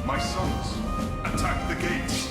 My sons, attack the gates!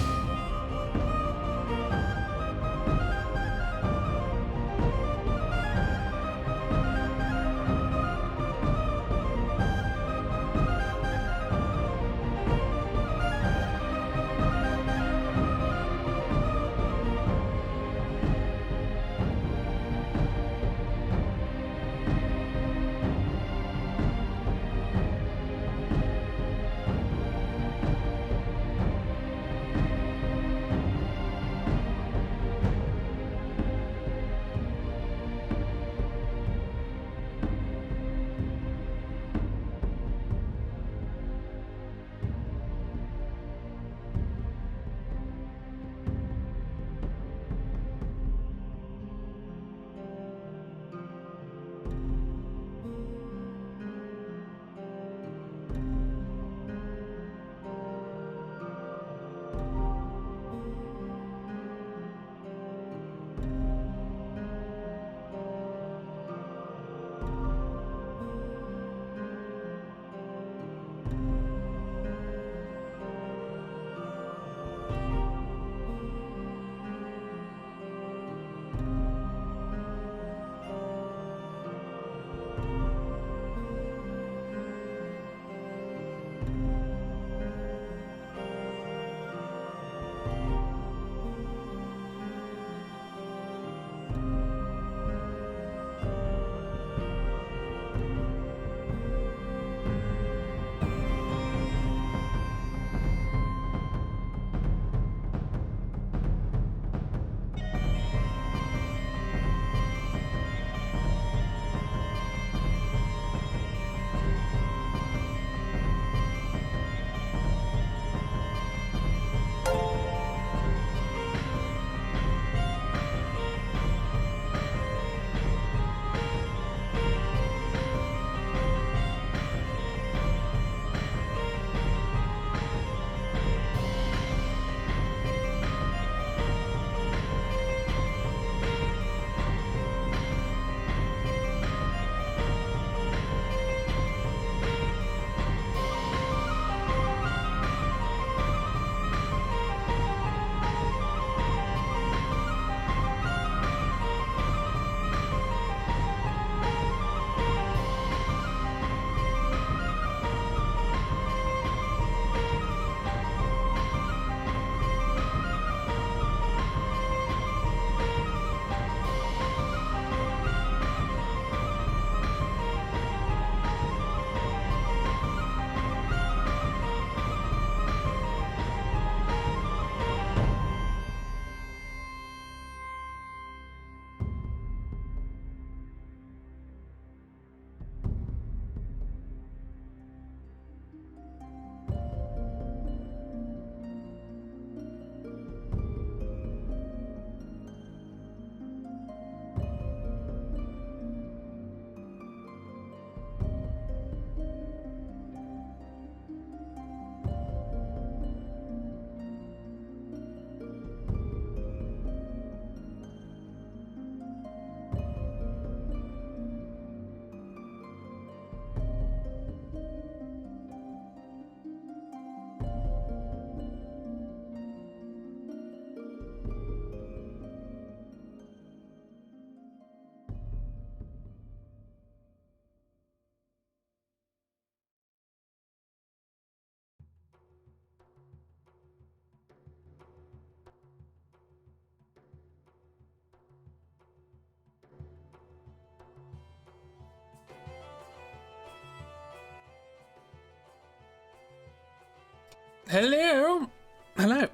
Hello, hello,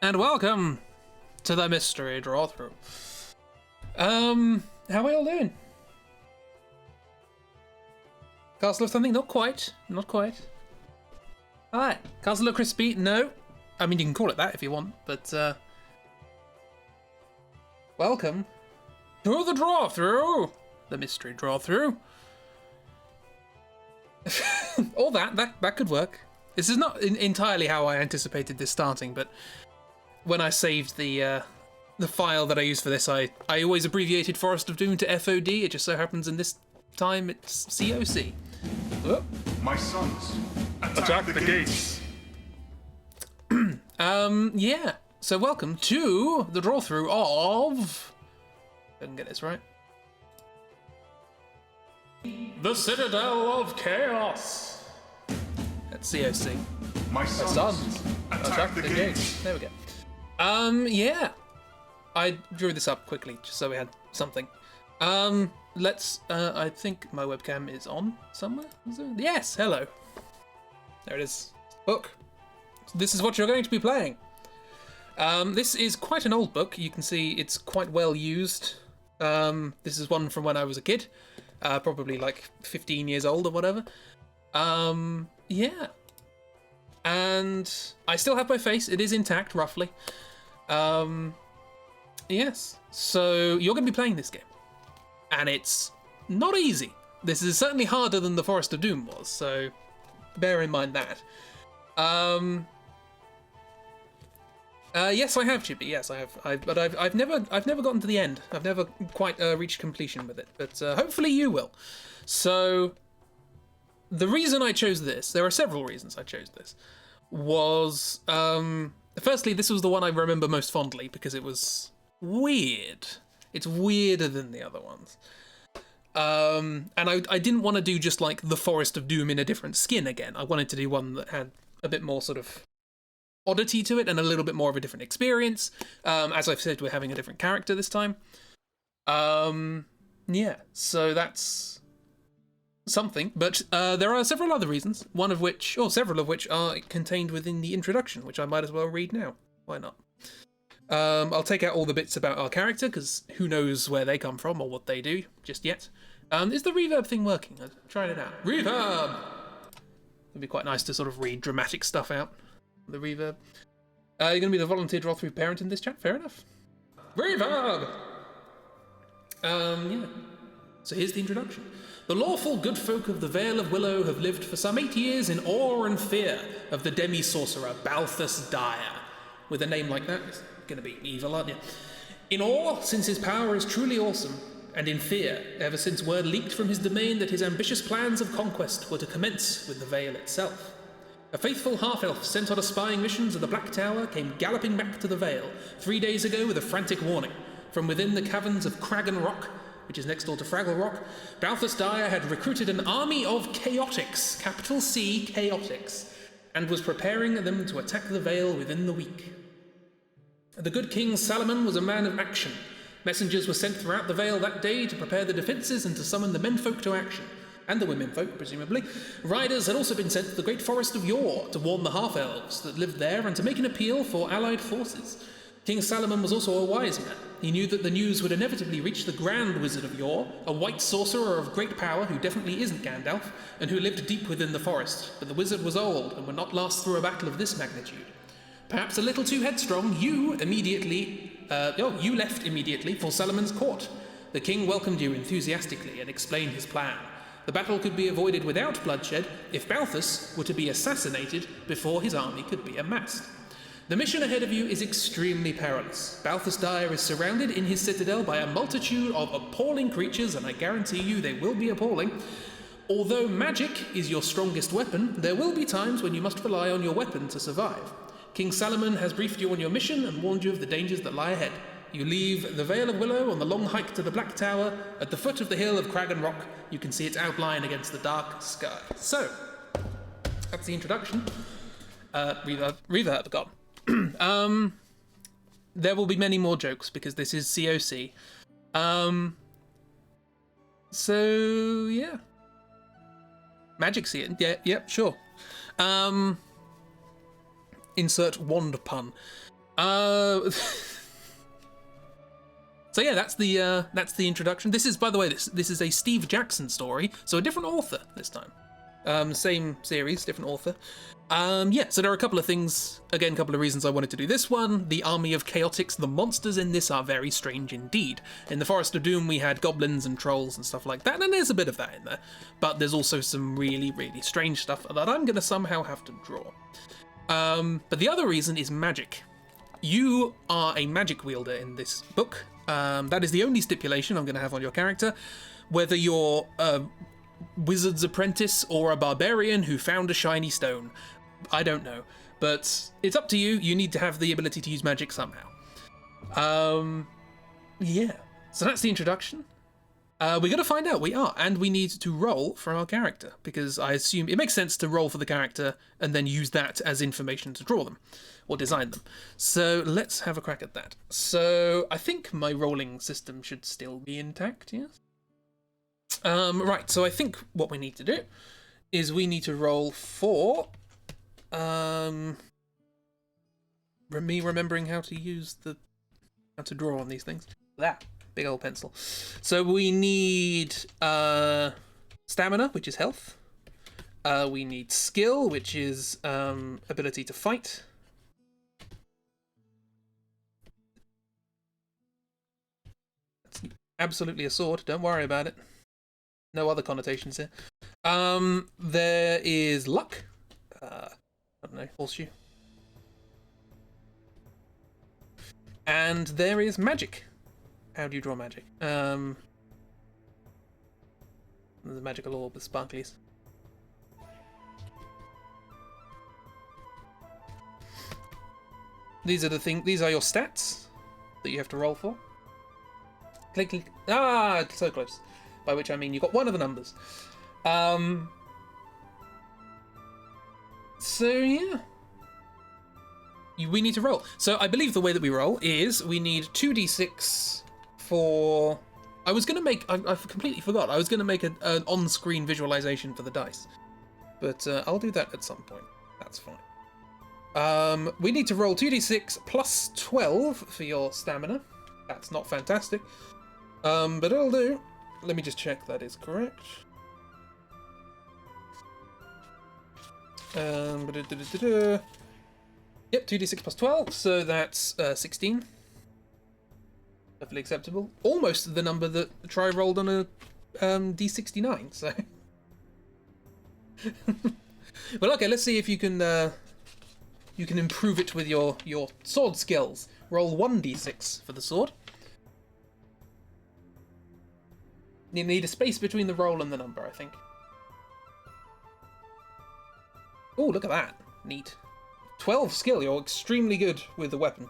and welcome to the mystery draw through. How are we all doing? Castle of something? Not quite, not quite. Alright, Castle of Crispy? No. I mean, you can call it that if you want, but welcome to the draw through, the mystery draw through. All that could work. This is not entirely how I anticipated this starting, but when I saved the file that I used for this, I always abbreviated Forest of Doom to FOD. It just so happens in this time it's COC. Oh. My sons, attack the gates. Yeah. So welcome to the draw through of. If I can get this right. The Citadel of Chaos. That's COC. My sons, attack the gates. There we go. Yeah. I drew this up quickly just so we had something. Let's. I think my webcam is on somewhere. Is it? Yes. Hello. There it is. Book. This is what you're going to be playing. This is quite an old book. You can see it's quite well used. This is one from when I was a kid. Probably like 15 years old or whatever. Yeah. And I still have my face. It is intact, roughly. Yes. So you're going to be playing this game. And it's not easy. This is certainly harder than the Forest of Doom was, so bear in mind that. Yes, I have, Chippy. Yes, I have. But I've never gotten to the end. I've never quite reached completion with it. But hopefully you will. So the reason I chose this, there are several reasons I chose this, was firstly, this was the one I remember most fondly because it was weird. It's weirder than the other ones. And I didn't want to do just like the Forest of Doom in a different skin again. I wanted to do one that had a bit more sort of oddity to it and a little bit more of a different experience. As I've said, we're having a different character this time. Yeah, so that's something. But there are several other reasons, several of which are contained within the introduction, which I might as well read now. Why not? I'll take out all the bits about our character, because who knows where they come from or what they do just yet. Is the reverb thing working? I'm trying it out. Reverb! It'd be quite nice to sort of read dramatic stuff out. The reverb. You're going to be the volunteer draw through parent in this chat? Fair enough. Reverb! Yeah. So here's the introduction. The lawful good folk of the Vale of Willow have lived for some 8 years in awe and fear of the demi-sorcerer Balthus Dire. With a name like that, it's going to be evil, aren't you? In awe, since his power is truly awesome, and in fear, ever since word leaked from his domain that his ambitious plans of conquest were to commence with the Vale itself. A faithful half-elf sent on a spying mission to the Black Tower came galloping back to the Vale 3 days ago with a frantic warning. From within the caverns of Cragen Rock, which is next door to Fraggle Rock, Balthus Dire had recruited an army of chaotics, capital C, chaotics, and was preparing them to attack the Vale within the week. The good King Salomon was a man of action. Messengers were sent throughout the Vale that day to prepare the defences and to summon the menfolk to action. And the womenfolk, presumably. Riders had also been sent to the great forest of Yore to warn the half-elves that lived there and to make an appeal for allied forces. King Salomon was also a wise man. He knew that the news would inevitably reach the Grand Wizard of Yore, a white sorcerer of great power who definitely isn't Gandalf, and who lived deep within the forest. But the wizard was old and would not last through a battle of this magnitude. Perhaps a little too headstrong, you left immediately for Salomon's court. The king welcomed you enthusiastically and explained his plan. The battle could be avoided without bloodshed if Balthus were to be assassinated before his army could be amassed. The mission ahead of you is extremely perilous. Balthus Dire is surrounded in his citadel by a multitude of appalling creatures, and I guarantee you they will be appalling. Although magic is your strongest weapon, there will be times when you must rely on your weapon to survive. King Salomon has briefed you on your mission and warned you of the dangers that lie ahead. You leave the Vale of Willow on the long hike to the Black Tower. At the foot of the hill of Cragen Rock, you can see its outline against the dark sky. So, that's the introduction. Reverb gone. There will be many more jokes because this is COC. So yeah. Magic see it. Yeah, sure. insert wand pun. So yeah, that's the introduction. This is, by the way, this is a Steve Jackson story, so a different author this time. Same series, different author. Yeah, so there are a couple of things, again, a couple of reasons I wanted to do this one. The army of chaotics, the monsters in this are very strange indeed. In the Forest of Doom, we had goblins and trolls and stuff like that, and there's a bit of that in there. But there's also some really, really strange stuff that I'm going to somehow have to draw. But the other reason is magic. You are a magic wielder in this book. That is the only stipulation I'm going to have on your character. Whether you're a wizard's apprentice or a barbarian who found a shiny stone, I don't know. But it's up to you. You need to have the ability to use magic somehow. Yeah. So that's the introduction. We're going to find out. We are. And we need to roll for our character, because I assume it makes sense to roll for the character and then use that as information to draw them or design them. So let's have a crack at that. So I think my rolling system should still be intact, yes? Right, so I think what we need to do is we need to roll for me remembering how to use how to draw on these things. That big old pencil. So we need stamina, which is health. We need skill, which is ability to fight. That's absolutely a sword, don't worry about it. No other connotations here. There is luck. I don't know, horseshoe. And there is magic. How do you draw magic? There's a magical orb with sparklies. These are your stats that you have to roll for. Click, click. Ah, so close. By which I mean you got one of the numbers. So yeah. We need to roll. So I believe the way that we roll is we need 2d6 for... I was going to make... I completely forgot. I was going to make an on-screen visualization for the dice. But I'll do that at some point. That's fine. We need to roll 2d6 plus 12 for your stamina. That's not fantastic. But it'll do. Let me just check that is correct. Yep, 2d6 plus 12, so that's 16. Perfectly acceptable. Almost the number that Try rolled on a d69, so... Well, okay, let's see if you can improve it with your sword skills. Roll 1d6 for the sword. You need a space between the roll and the number, I think. Oh, look at that. Neat. 12 skill, you're extremely good with the weapon.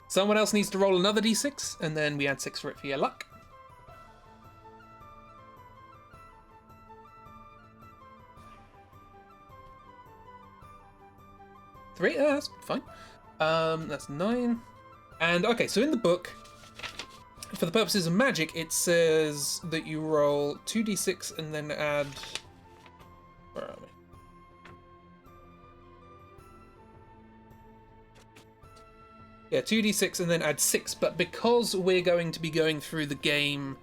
Someone else needs to roll another d6, and then we add 6 for it for your luck. Three, that's fine. That's 9. And, okay, so in the book, for the purposes of magic, it says that you roll 2d6 and then add... Where are we? Yeah, 2d6 and then add 6, but because we're going to be going through the game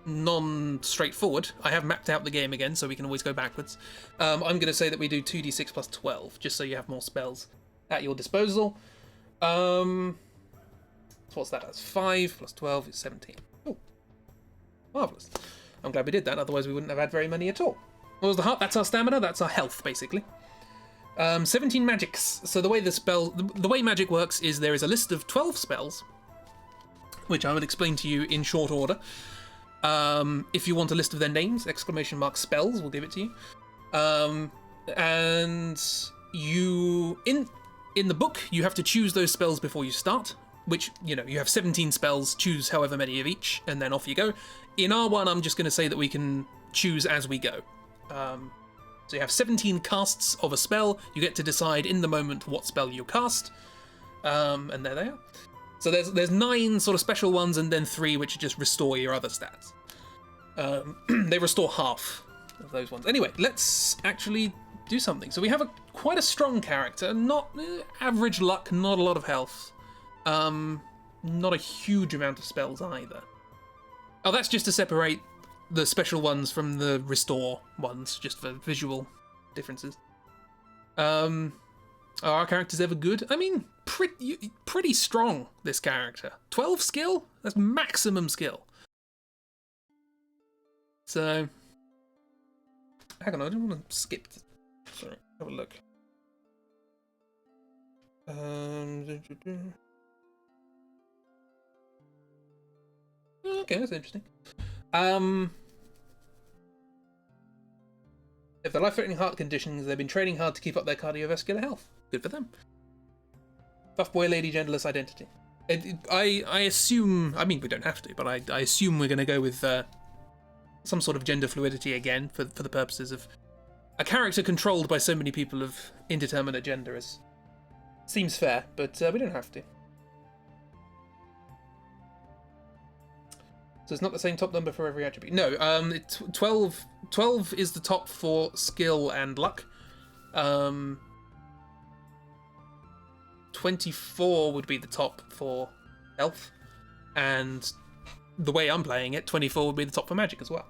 non-straightforward, I have mapped out the game again, so we can always go backwards. I'm going to say that we do 2d6 plus 12, just so you have more spells at your disposal. So what's that? That's 5 plus 12 is 17. Oh, marvellous. I'm glad we did that, otherwise we wouldn't have had very many at all. What was the heart? That's our stamina, that's our health, basically. 17 magics. So the way the way magic works is there is a list of 12 spells, which I will explain to you in short order. If you want a list of their names, ! Spells, we'll give it to you. And you, in the book, you have to choose those spells before you start, which, you know, you have 17 spells, choose however many of each, and then off you go. In R1, I'm just going to say that we can choose as we go. So you have 17 casts of a spell, you get to decide in the moment what spell you cast, and there they are. So there's 9 sort of special ones, and then 3 which just restore your other stats. They restore half of those ones. Anyway, let's actually do something. So we have quite a strong character, not average luck, not a lot of health, not a huge amount of spells either. Oh, that's just to separate the special ones from the restore ones, just for visual differences. Are our characters ever good? I mean, pretty strong, this character. 12 skill? That's maximum skill. So, hang on, I don't want to skip. Sorry, have a look. Okay, that's interesting. If they're life-threatening heart conditions, they've been training hard to keep up their cardiovascular health. Good for them. Buff boy, lady, genderless identity. I assume, I mean, we don't have to, but I assume we're going to go with some sort of gender fluidity again for the purposes of a character controlled by so many people of indeterminate gender. Seems fair, but we don't have to. So it's not the same top number for every attribute. No, 12 is the top for skill and luck. 24 would be the top for health. And the way I'm playing it, 24 would be the top for magic as well.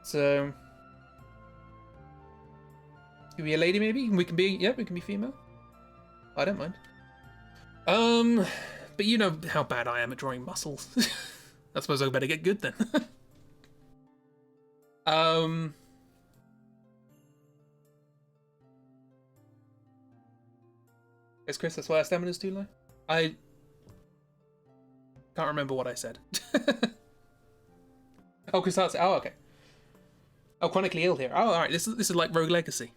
So, can we be a lady maybe? We can be female. I don't mind. But you know how bad I am at drawing muscles. I suppose I better get good then. Yes, Chris, that's why our stamina's too low. I can't remember what I said. Oh, Chris Hart. Oh, okay. Oh, chronically ill here. Oh, all right. This is like Rogue Legacy.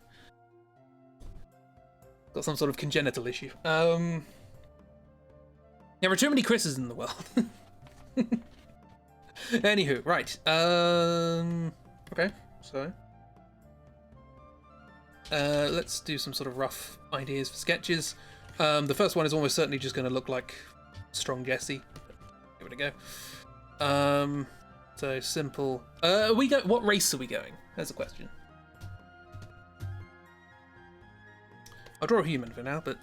Got some sort of congenital issue. Yeah, there are too many Chris's in the world. Anywho, right. Okay, so let's do some sort of rough ideas for sketches. The first one is almost certainly just going to look like Strong Jesse. Give it a go. So simple. What race are we going? That's a question. I'll draw a human for now, but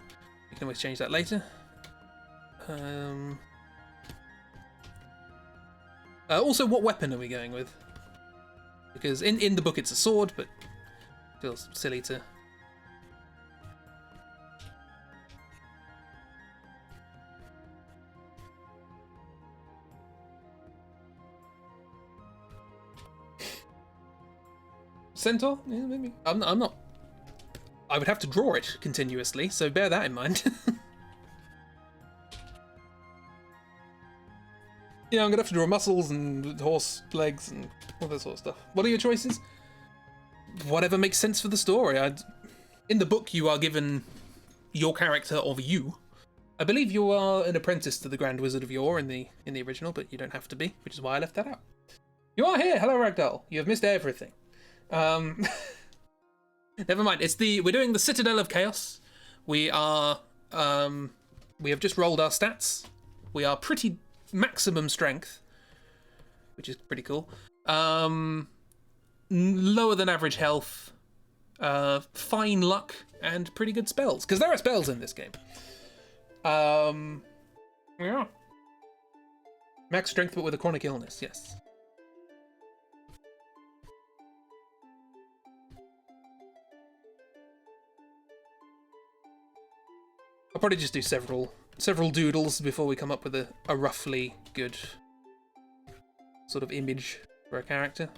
we can always change that later. Also, what weapon are we going with? Because in the book it's a sword, but it feels silly to... Centaur? Yeah, maybe. I'm not... I would have to draw it continuously, so bear that in mind. Yeah, I'm gonna have to draw muscles and horse legs and all that sort of stuff. What are your choices? Whatever makes sense for the story. In the book, you are given your character of you. I believe you are an apprentice to the Grand Wizard of Yore in the original, but you don't have to be, which is why I left that out. You are here. Hello, Ragdoll. You have missed everything. Never mind. We're doing the Citadel of Chaos. We are we have just rolled our stats. We are pretty maximum strength, which is pretty cool. Lower than average health, fine luck, and pretty good spells, because there are spells in this game. Yeah. Max strength, but with a chronic illness, yes. I'll probably just do several doodles before we come up with a roughly good sort of image for a character.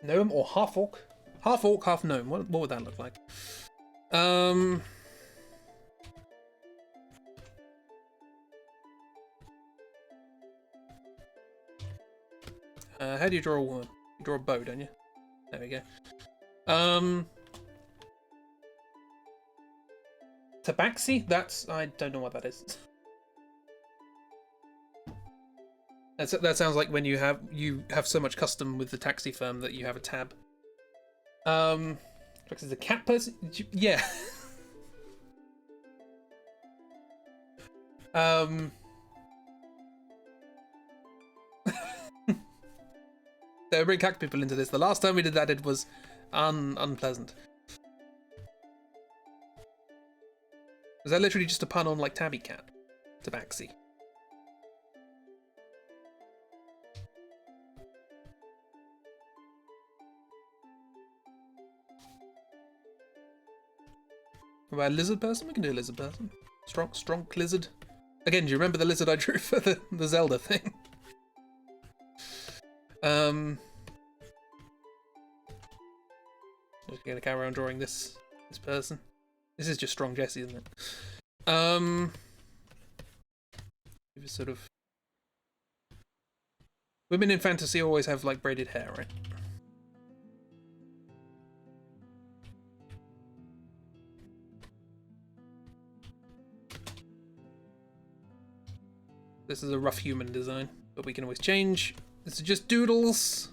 Gnome or half orc? Half orc, half gnome. What would that look like? How do you draw a worm? You draw a bow, don't you? There we go. Tabaxi? I don't know what that is. That sounds like when you have so much custom with the taxi firm that you have a tab. Rex is a cat person? Yeah. They bring cat people into this. The last time we did that, it was unpleasant. Was that literally just a pun on like tabby cat? Tabaxi. What about a lizard person? We can do a lizard person. Strong lizard. Again, do you remember the lizard I drew for the Zelda thing? Just gonna carry on drawing this person. This is just strong Jesse, isn't it? It was sort of. Women in fantasy always have like braided hair, right? This is a rough human design, but we can always change. This is just doodles.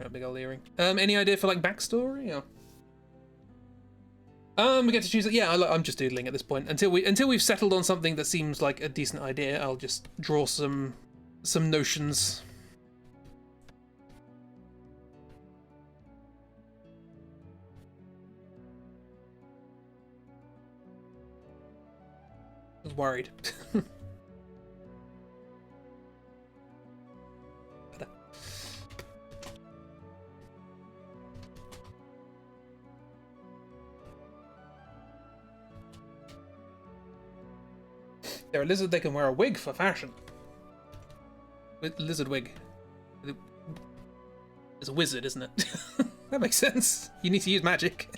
Oh, big old earring. Any idea for like backstory? Or? We get to choose it. Yeah, I'm just doodling at this point until we've settled on something that seems like a decent idea. I'll just draw some notions. I was worried. They're a lizard, they can wear a wig for fashion. Lizard wig. It's a wizard, isn't it? That makes sense. You need to use magic.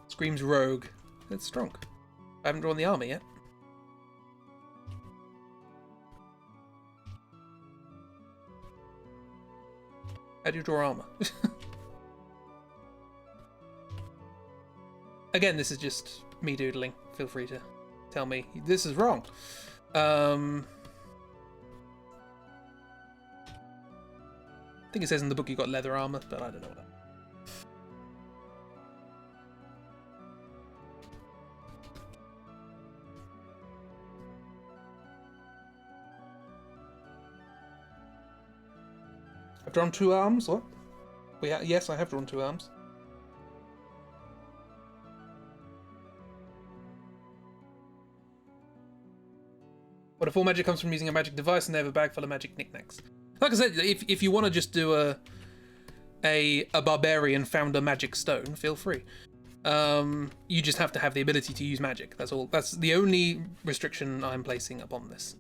Screams rogue. That's strong. I haven't drawn the armor yet. How do you draw armor? Again, this is just me doodling. Feel free to tell me this is wrong. I think it says in the book you got leather armor, but I don't know what that. I've drawn 2 arms. What? Yes, I have drawn 2 arms. What if all magic comes from using a magic device and they have a bag full of magic knickknacks? Like I said, if you want to just do a barbarian found a magic stone, feel free. You just have to have the ability to use magic. That's all. That's the only restriction I'm placing upon this.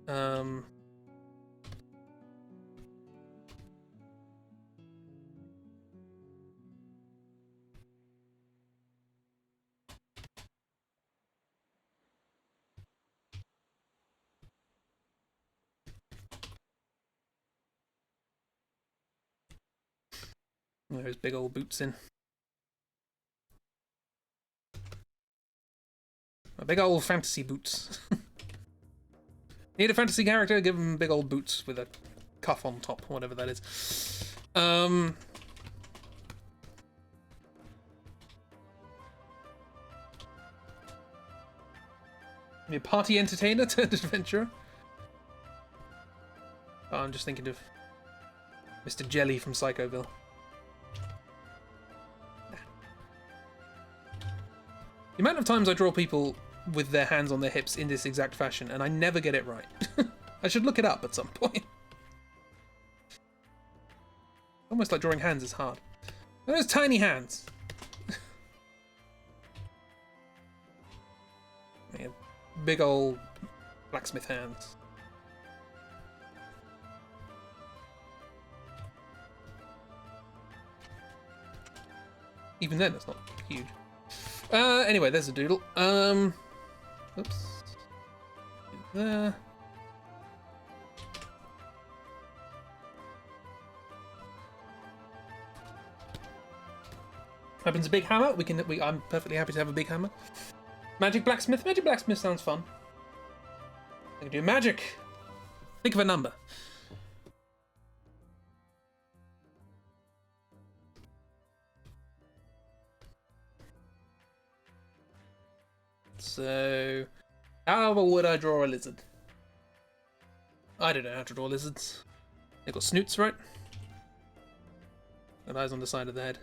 There's big old boots in. Big old fantasy boots. Need a fantasy character? Give them big old boots with a cuff on top, whatever that is. A party entertainer turned adventurer. Oh, I'm just thinking of Mr. Jelly from Psychoville. The amount of times I draw people with their hands on their hips in this exact fashion, and I never get it right. I should look it up at some point. Almost like drawing hands is hard. Those tiny hands. Yeah, big old blacksmith hands. Even then, it's not huge. Anyway, there's a doodle. Oops. There. Weapons a big hammer. I'm perfectly happy to have a big hammer. Magic blacksmith. Magic blacksmith sounds fun. I can do magic. Think of a number. So, how would I draw a lizard? I don't know how to draw lizards. They've got snoots, right? And eyes on the side of the head.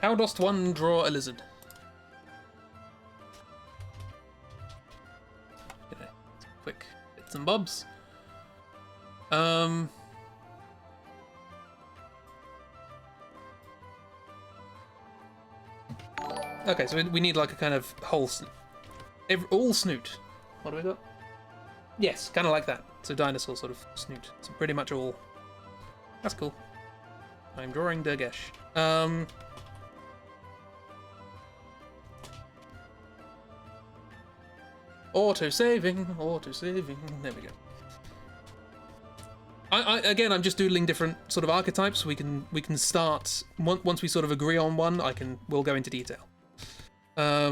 How dost one draw a lizard? Okay, quick bits and bobs. Okay, so we need like a kind of whole all snoot. What do we got? Yes, kind of like that. So dinosaur sort of snoot. So pretty much all. That's cool. I'm drawing Durgesh. Auto-saving. There we go. Again, I'm just doodling different sort of archetypes. We can start once we sort of agree on one. We'll go into detail. I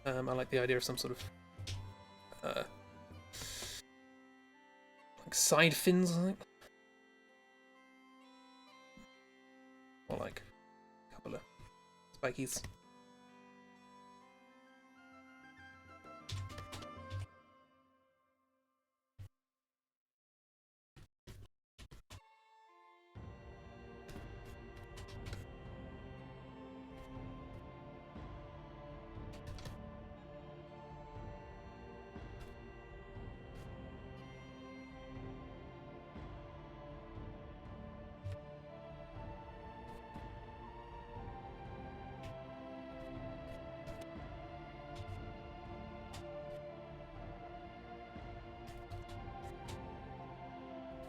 like the idea of some sort of like side fins, I think, or like a couple of spikies.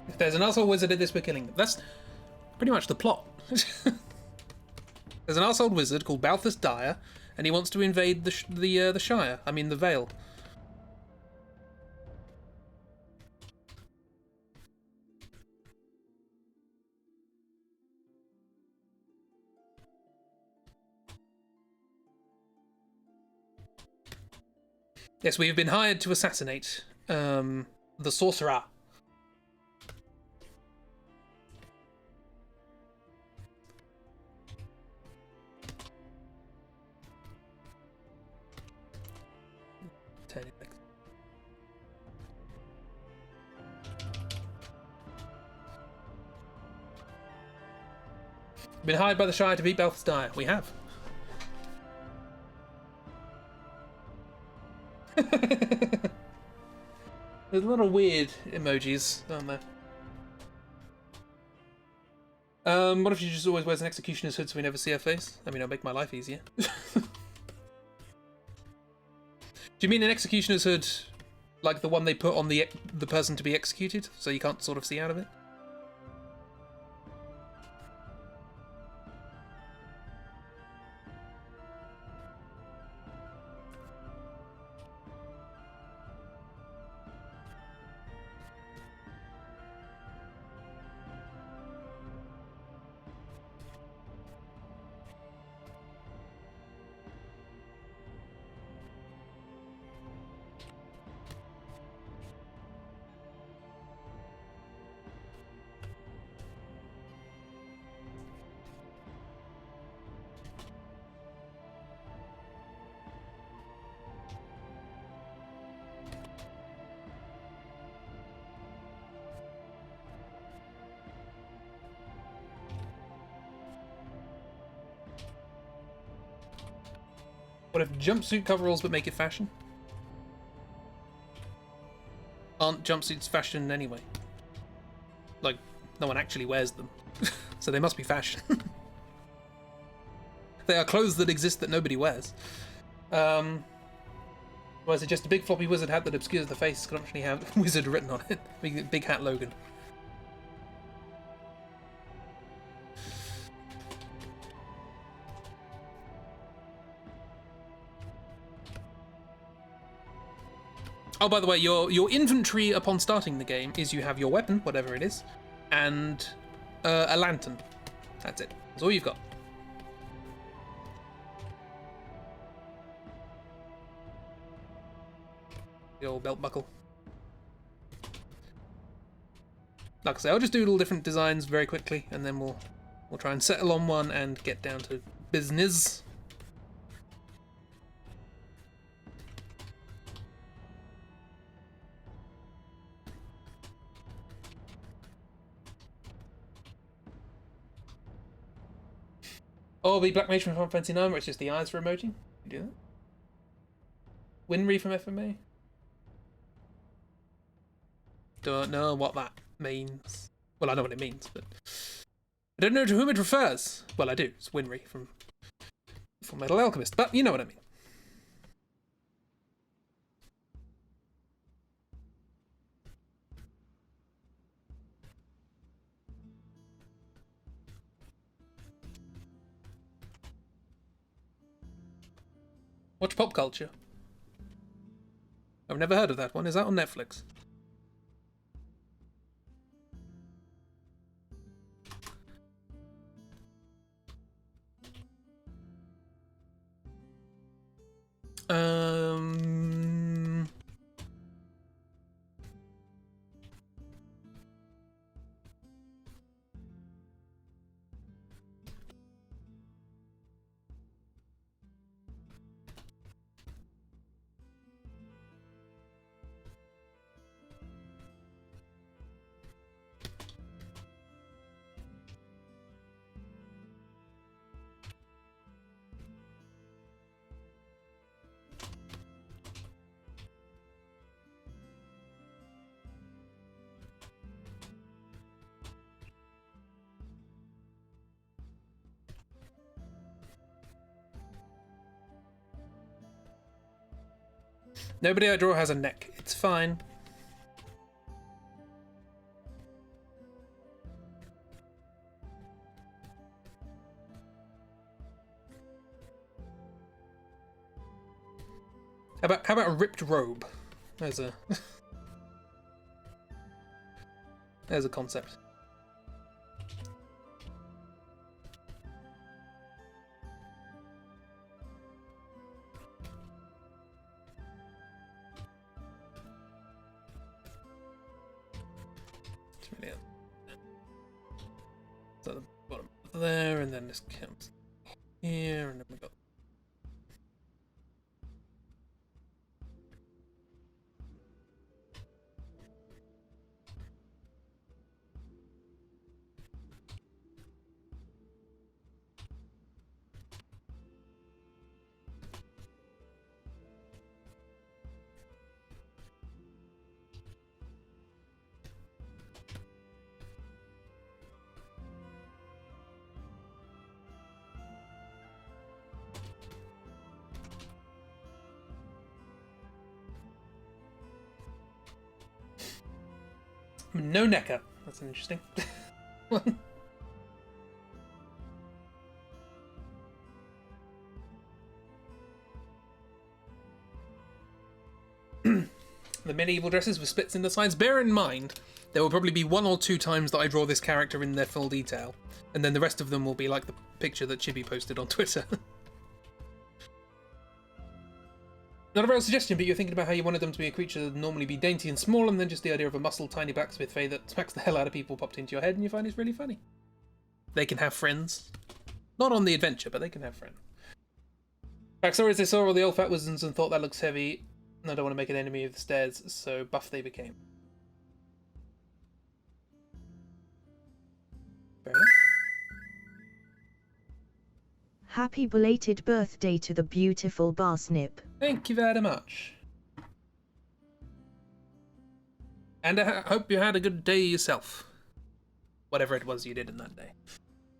If there's an arsehole wizard at this, we're killing them. That's pretty much the plot. There's an arsehole wizard called Balthus Dire, and he wants to invade the Shire. I mean, the Vale. Yes, we have been hired to assassinate the sorcerer. Been hired by the Shire to beat Balthus Dire. We have. There's a lot of weird emojis, aren't there? What if she just always wears an executioner's hood so we never see her face? I mean, it'll make my life easier. Do you mean an executioner's hood like the one they put on the person to be executed, so you can't sort of see out of it? What if jumpsuit coveralls but make it fashion? Aren't jumpsuits fashion anyway? Like, no one actually wears them. So they must be fashion. They are clothes that exist that nobody wears. Or is it just a big floppy wizard hat that obscures the face? Can actually have wizard written on it. Big hat Logan. Oh, by the way, your inventory upon starting the game is you have your weapon, whatever it is, and a lantern. That's it. That's all you've got. The old belt buckle. Like I say, I'll just do all different designs very quickly, and then we'll try and settle on one and get down to business. Oh, the Black Mage from Final Fantasy 9, where it's just the eyes for emoji. You do that? Winry from FMA. Don't know what that means. Well, I know what it means, but I don't know to whom it refers. Well, I do. It's Winry from Full Metal Alchemist, but you know what I mean. Watch Pop Culture. I've never heard of that one. Is that on Netflix? Nobody I draw has a neck. It's fine. How about a ripped robe? There's a there's a concept. So the bottom there, and then this comes here, and then we got. No necker. That's an interesting one. The medieval dresses with splits in the sides. Bear in mind, there will probably be 1 or 2 times that I draw this character in their full detail, and then the rest of them will be like the picture that Chibi posted on Twitter. Not a real suggestion, but you're thinking about how you wanted them to be a creature that would normally be dainty and small, and then just the idea of a muscled tiny blacksmith fae that smacks the hell out of people popped into your head, and you find it's really funny. They can have friends. Not on the adventure, but they can have friends. Backstory is they saw all the old fat wizards and thought that looks heavy, and I don't want to make an enemy of the stairs, so buff they became. Fair enough. Happy belated birthday to the beautiful Barsnip. Thank you very much. And I hope you had a good day yourself. Whatever it was you did in that day.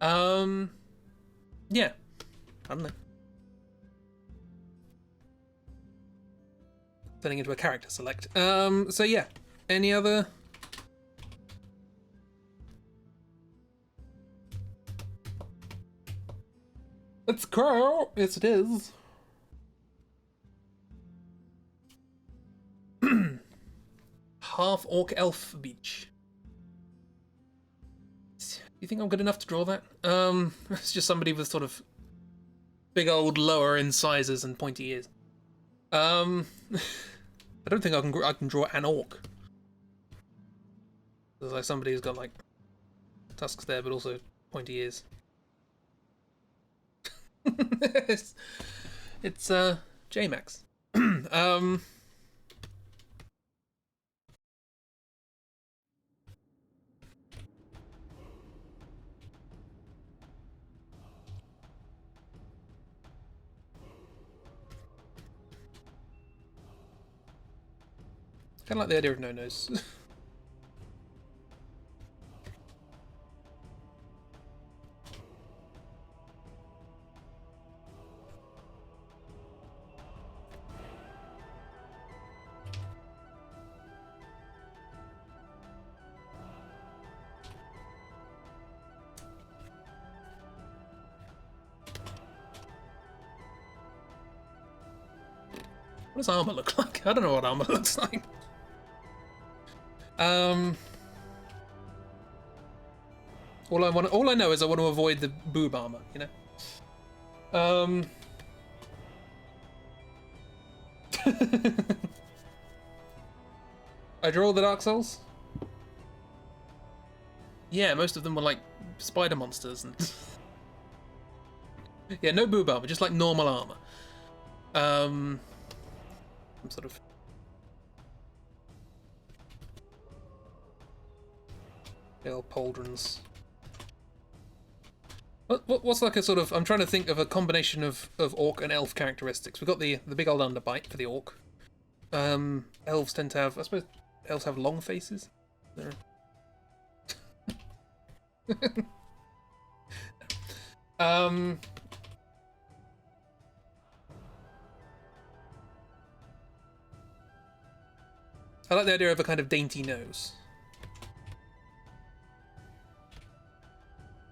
Yeah. I don't know. Turning into a character select. So yeah. Any other... Let's go! Yes, it is. half orc elf beach. You think I'm good enough to draw that? It's just somebody with sort of big old lower incisors and pointy ears. I don't think I can draw an orc. There's like somebody who's got like tusks there, but also pointy ears. it's J-Max. Kind of like the idea of no-nos. What does armor look like? I don't know what armor looks like. All I know is I want to avoid the boob armor, you know? I draw the Dark Souls? Yeah, most of them were like spider monsters and yeah, no boob armor, just like normal armor. Some sort of old pauldrons. What's like a sort of... I'm trying to think of a combination of orc and elf characteristics. We've got the big old underbite for the orc. Elves tend to have... I suppose elves have long faces. I like the idea of a kind of dainty nose.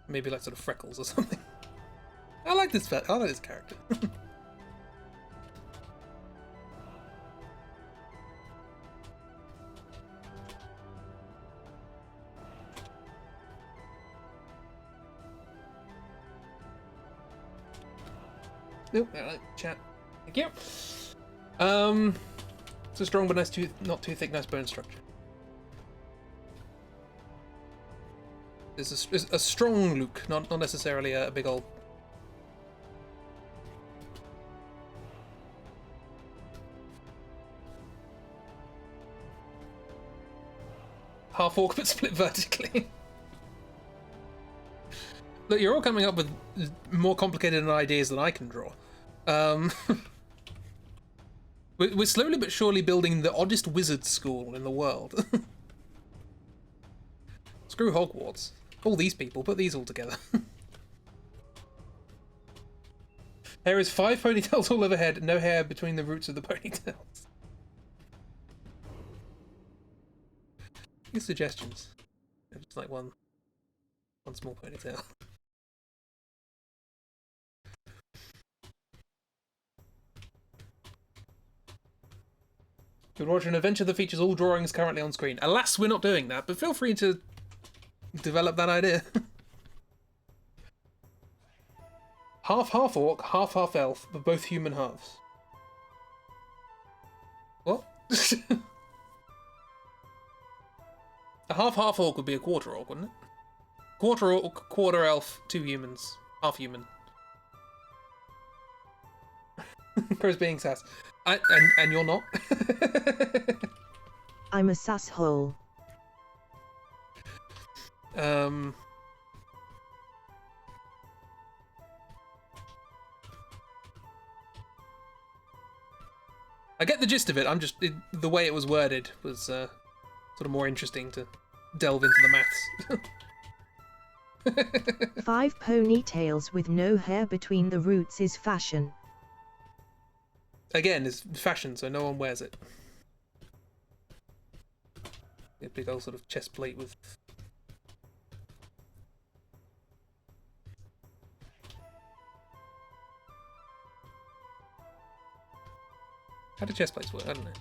Maybe like sort of freckles or something. I like this character. Nope, I like chat. Thank you. It's a strong but not too thick, nice bone structure. It's a strong look, not necessarily a big old... half orc but split vertically. Look, you're all coming up with more complicated ideas than I can draw. We're slowly but surely building the oddest wizard school in the world. Screw Hogwarts. All these people, put these all together. Hair is 5 ponytails all overhead, no hair between the roots of the ponytails. Your suggestions. Just like one small ponytail. You're watching an adventure that features all drawings currently on screen. Alas, we're not doing that, but feel free to develop that idea. Half orc, half elf, but both human halves. What? A half orc would be a quarter orc, wouldn't it? Quarter orc, quarter elf, 2 humans, half human. Crow's being sass. And you're not? I'm a sasshole. I get the gist of it. The way it was worded was sort of more interesting to delve into the maths. 5 ponytails with no hair between the roots is fashion. Again, it's fashion, so no one wears it. A big old sort of chest plate with... How do chest plates work? I don't know.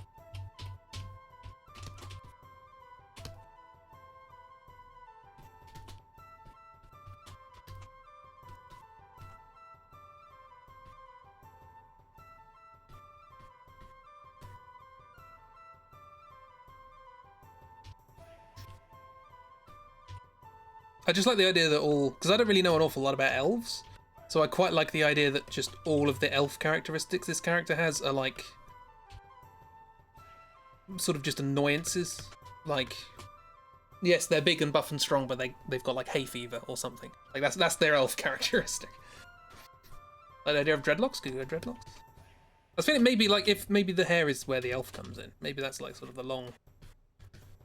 I just like the idea that all, because I don't really know an awful lot about elves, so I quite like the idea that just all of the elf characteristics this character has are like sort of just annoyances. Like, yes, they're big and buff and strong, but they've got like hay fever or something. Like that's their elf characteristic. Like the idea of dreadlocks, could you go dreadlocks? I was feeling maybe like if maybe the hair is where the elf comes in. Maybe that's like sort of the long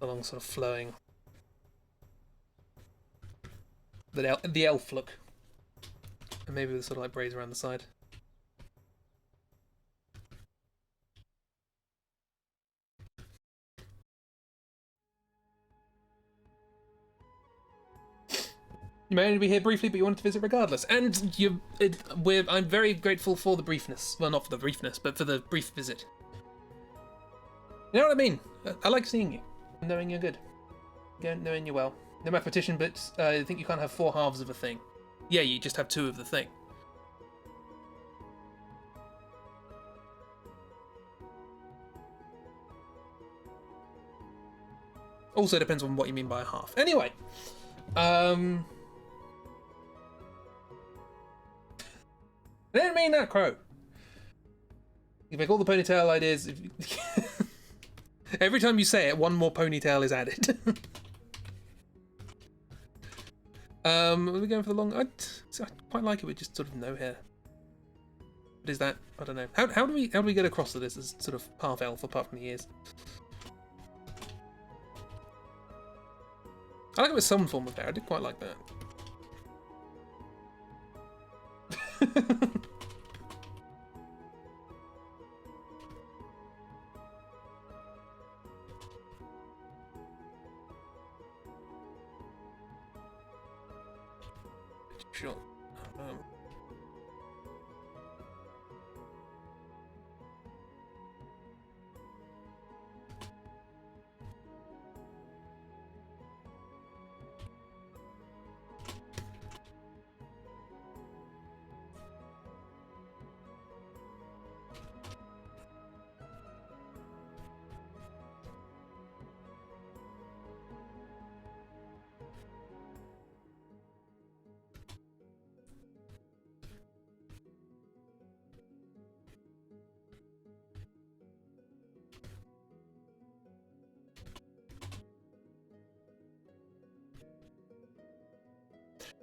sort of flowing. The elf look. And maybe with sort of like braids around the side. You may only be here briefly, but you wanted to visit regardless. And I'm very grateful for the briefness. Well, not for the briefness, but for the brief visit. You know what I mean? I like seeing you, knowing you're good, knowing you're well. No mathematician, but I think you can't have 4 halves of a thing. Yeah, you just have 2 of the thing. Also depends on what you mean by a half. Anyway, I didn't mean that, Crow. You make all the ponytail ideas. Every time you say it, one more ponytail is added. Are we going for the long? I quite like it with just sort of no hair. What is that? I don't know. How do we get across to this as sort of half elf apart from the ears? I like it with some form of hair. I did quite like that. Sure.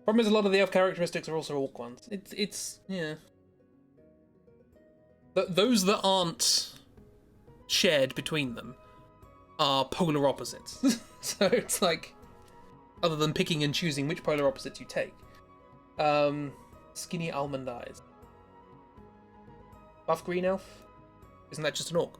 Problem is, a lot of the elf characteristics are also orc ones. It's yeah. Those that aren't shared between them are polar opposites. So it's like, other than picking and choosing which polar opposites you take. Skinny almond eyes. Buff green elf? Isn't that just an orc?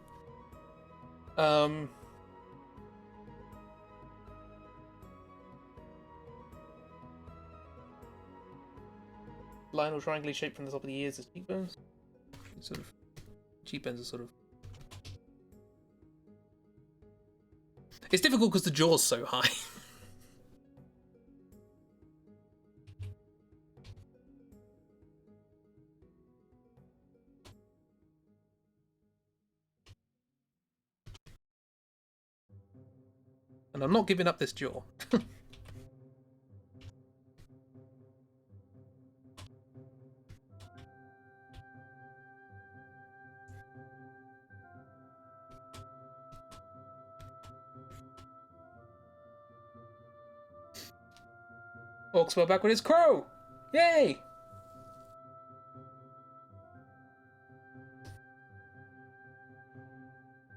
Line or triangularly shaped from the top of the ears as cheekbones. Sort of cheekbones are sort of. It's difficult because the jaw's so high. And I'm not giving up this jaw. Orc spelled backward is crow! Yay!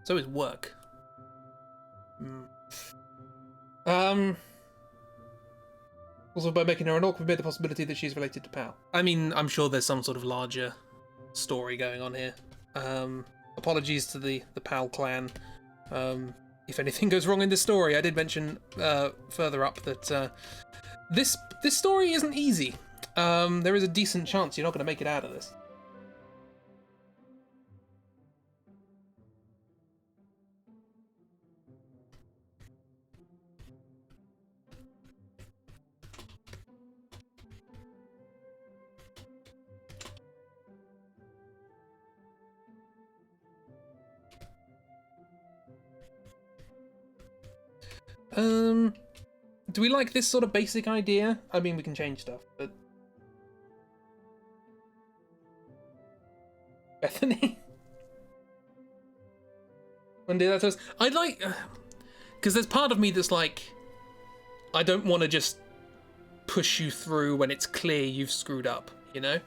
So is work. Also, by making her an orc, we made the possibility that she's related to Pal. I mean, I'm sure there's some sort of larger story going on here. Apologies to the Pal clan. If anything goes wrong in this story, I did mention further up that this story isn't easy. There is a decent chance you're not going to make it out of this. Do we like this sort of basic idea? I mean, we can change stuff, but Bethany. When did that to us? I'd like, because there's part of me that's like, I don't want to just push you through when it's clear you've screwed up, you know?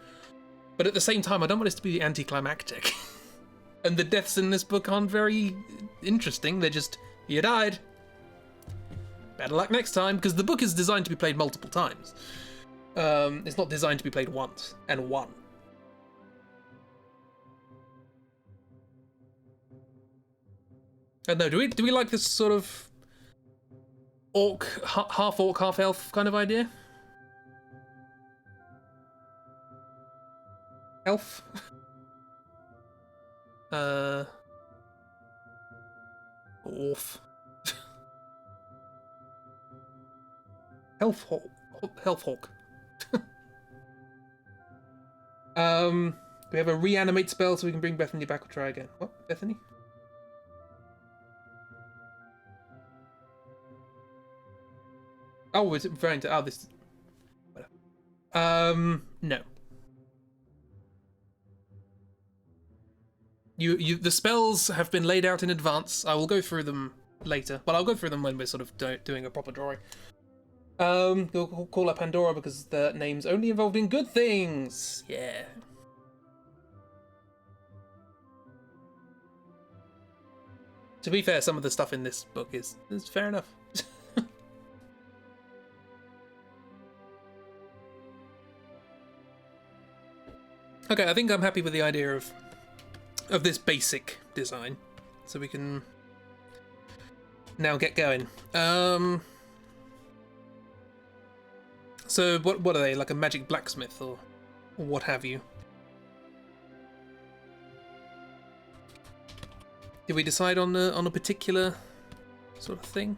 But at the same time, I don't want this to be anticlimactic. And the deaths in this book aren't very interesting. They're just, you died. Better luck next time, because the book is designed to be played multiple times. It's not designed to be played once and won. No, do we like this sort of half orc, half elf kind of idea? Elf? Orf. Health hawk. We have a reanimate spell so we can bring Bethany back or try again. What? Bethany? Oh, is it referring to... Oh, this... No. The spells have been laid out in advance. I will go through them later. Well, I'll go through them when we're sort of doing a proper drawing. We'll call her Pandora because the name's only involved in good things. Yeah. To be fair, some of the stuff in this book is fair enough. Okay, I think I'm happy with the idea of this basic design, so we can now get going. So what are they, like a magic blacksmith or what have you? Did we decide on a particular sort of thing?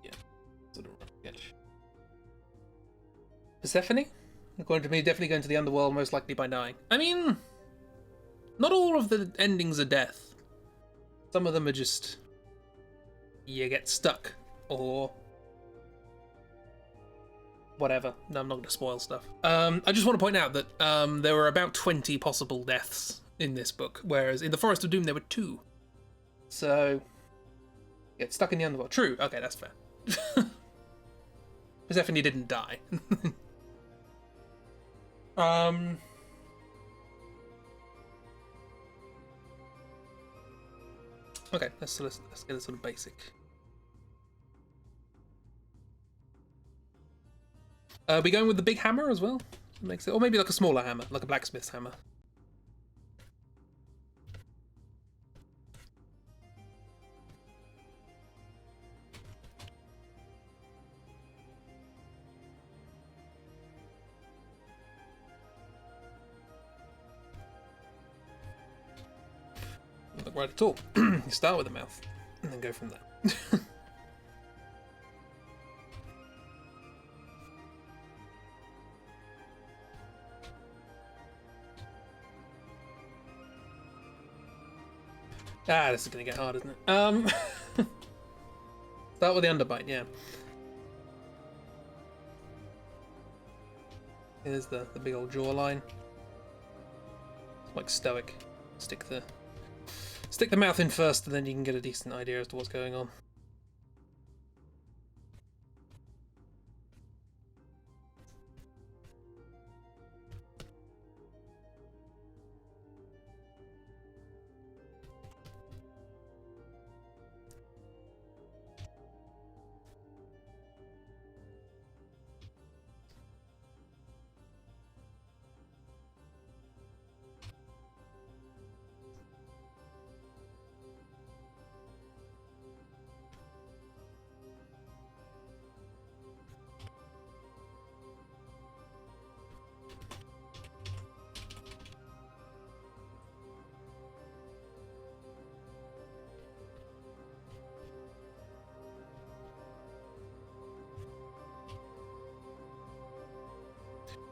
Yeah, sort of sketch. Persephone? According to me, definitely going to the underworld, most likely by dying. I mean, not all of the endings are death. Some of them are just you get stuck or whatever. No, I'm not going to spoil stuff. I just want to point out that there were about 20 possible deaths in this book, whereas in the Forest of Doom there were 2. So, get stuck in the underworld. True. Okay, that's fair. Persephone didn't die. Okay, let's get a sort of basic. Are we going with the big hammer as well? Makes it, or maybe like a smaller hammer, like a blacksmith's hammer. Doesn't look right at all. You start with the mouth and then go from there. Ah, this is gonna get hard, isn't it? Start with the underbite, yeah. Here's the big old jawline. It's like stoic. Stick the mouth in first, and then you can get a decent idea as to what's going on.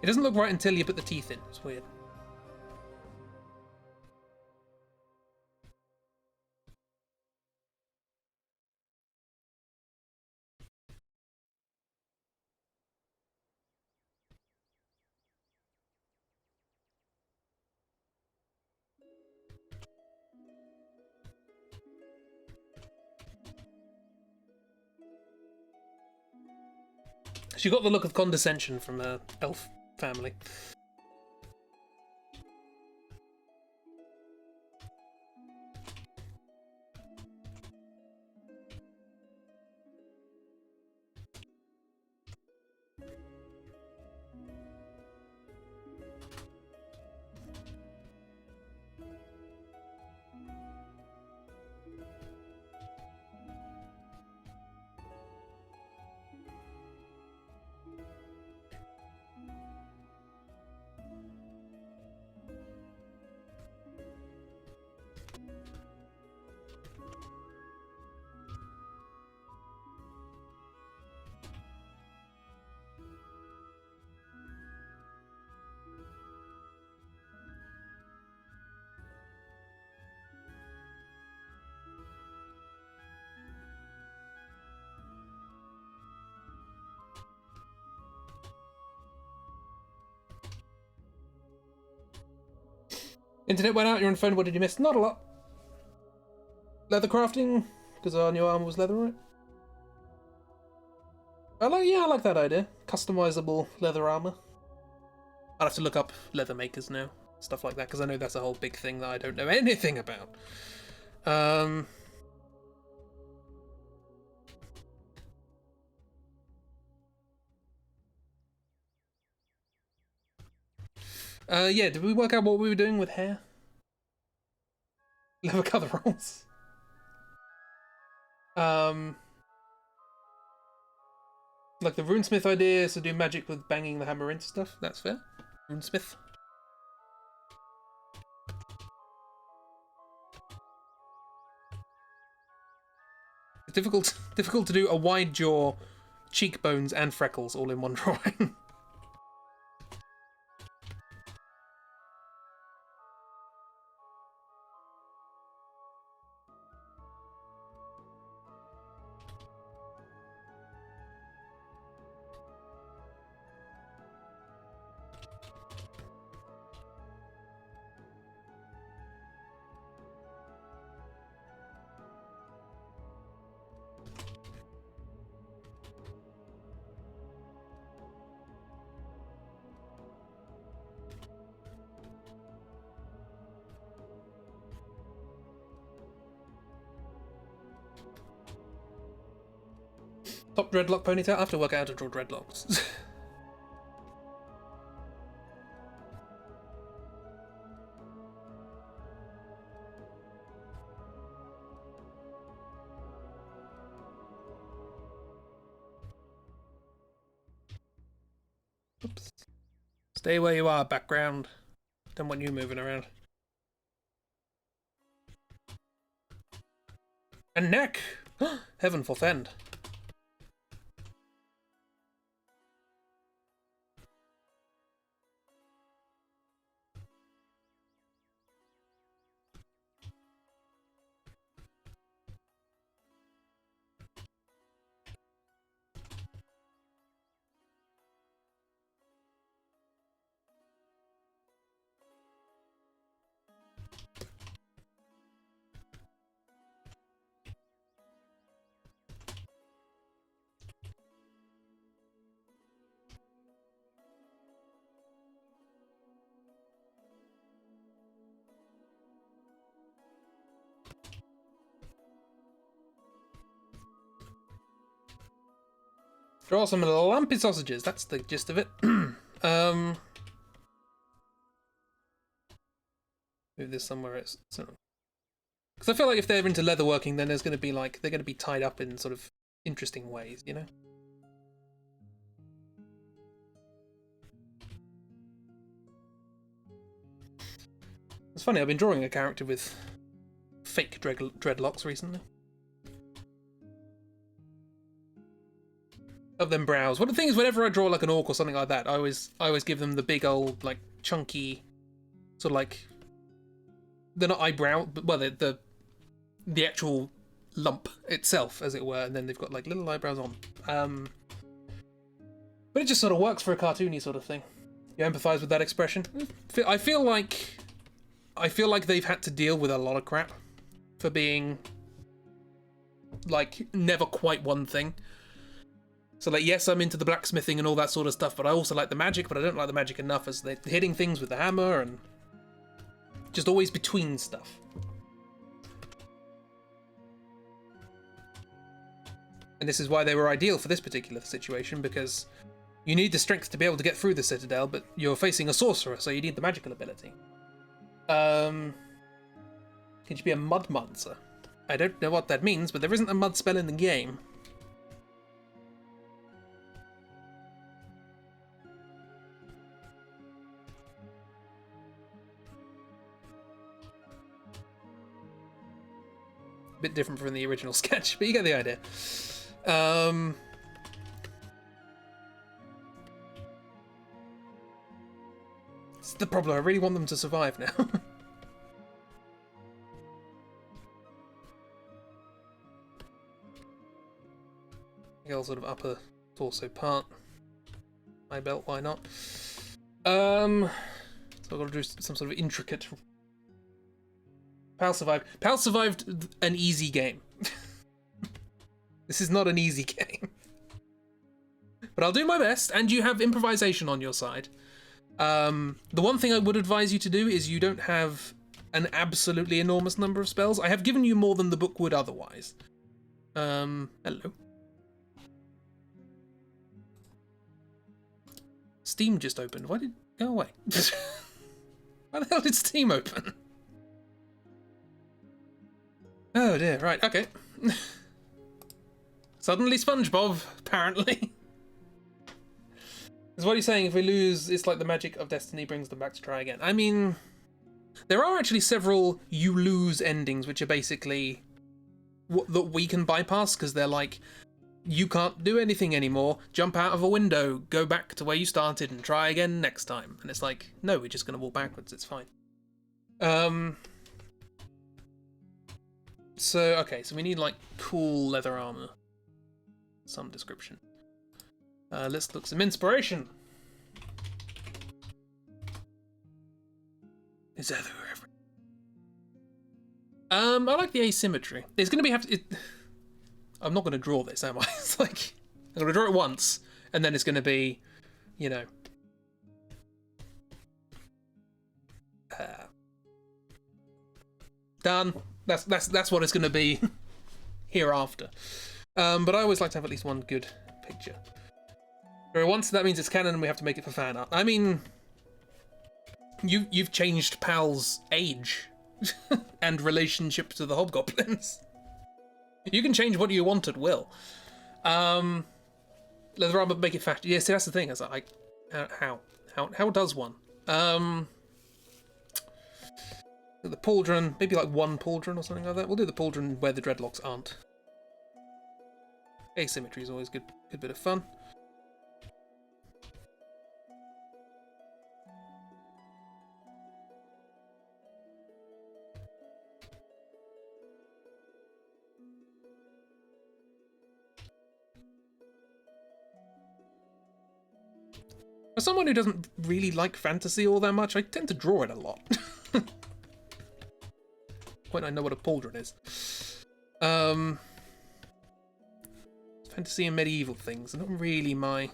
It doesn't look right until you put the teeth in. It's weird. She got the look of condescension from the elf family. Internet went out, you're on phone, what did you miss? Not a lot. Leather crafting, because our new armor was leather, right? I like that idea. Customizable leather armor. I'll have to look up leather makers now. Stuff like that, because I know that's a whole big thing that I don't know anything about. Yeah, did we work out what we were doing with hair? Leather coveralls. Like the runesmith idea is to do magic with banging the hammer into stuff. That's fair. Runesmith. It's difficult to do a wide jaw, cheekbones, and freckles all in one drawing. Top dreadlock ponytail. I have to work out how to draw dreadlocks. Oops. Stay where you are, background. Don't want you moving around. And neck! Heaven forfend. Draw some lumpy sausages, that's the gist of it. Move this somewhere else. Because I feel like if they're into leatherworking, then there's going to be like, they're going to be tied up in sort of interesting ways, you know? It's funny, I've been drawing a character with fake dreadlocks recently. Of them brows. Well, the thing is, whenever I draw like an orc or something like that, I always give them the big old like chunky, sort of like, they're not eyebrow, but well, they're the actual lump itself, as it were, and then they've got like little eyebrows on. But it just sort of works for a cartoony sort of thing. You empathise with that expression? I feel like they've had to deal with a lot of crap for being like never quite one thing. So, like, yes, I'm into the blacksmithing and all that sort of stuff, but I also like the magic, but I don't like the magic enough as they're hitting things with the hammer and just always between stuff. And this is why they were ideal for this particular situation, because you need the strength to be able to get through the Citadel, but you're facing a sorcerer, so you need the magical ability. Can you be a mud monster? I don't know what that means, but there isn't a mud spell in the game. Bit different from the original sketch, but you get the idea. It's the problem. I really want them to survive now. Sort of upper torso part. My belt, why not? So I've got to do some sort of intricate. Pal survived. Pal survived an easy game. This is not an easy game. But I'll do my best, and you have improvisation on your side. The one thing I would advise you to do is you don't have an absolutely enormous number of spells. I have given you more than the book would otherwise. Hello. Steam just opened. Why did it go away? Why the hell did Steam open? Oh dear, right, okay. Suddenly SpongeBob, apparently. Is what he's saying, if we lose, it's like the magic of destiny brings them back to try again. I mean, there are actually several you lose endings which are basically that we can bypass, because they're like, you can't do anything anymore, jump out of a window, go back to where you started and try again next time. And it's like, no, we're just going to walk backwards, it's fine. So, okay, so we need like cool leather armor. Some description. Let's look some inspiration. Is everywhere. I like the asymmetry. It's going to be I'm not going to draw this, am I? It's like, I'm going to draw it once, and then it's going to be, you know. Done. That's what it's going to be hereafter. But I always like to have at least one good picture. Draw it once, that means it's canon and we have to make it for fan art. I mean, you've changed Pal's age and relationship to the hobgoblins. You can change what you want at will. Leather armor, make it fast. Yeah, see, that's the thing. It's like, how does one? The pauldron, maybe like one pauldron or something like that. We'll do the pauldron where the dreadlocks aren't. Asymmetry is always good bit of fun. For someone who doesn't really like fantasy all that much, I tend to draw it a lot. Point I know what a pauldron is. Fantasy and medieval things are not really my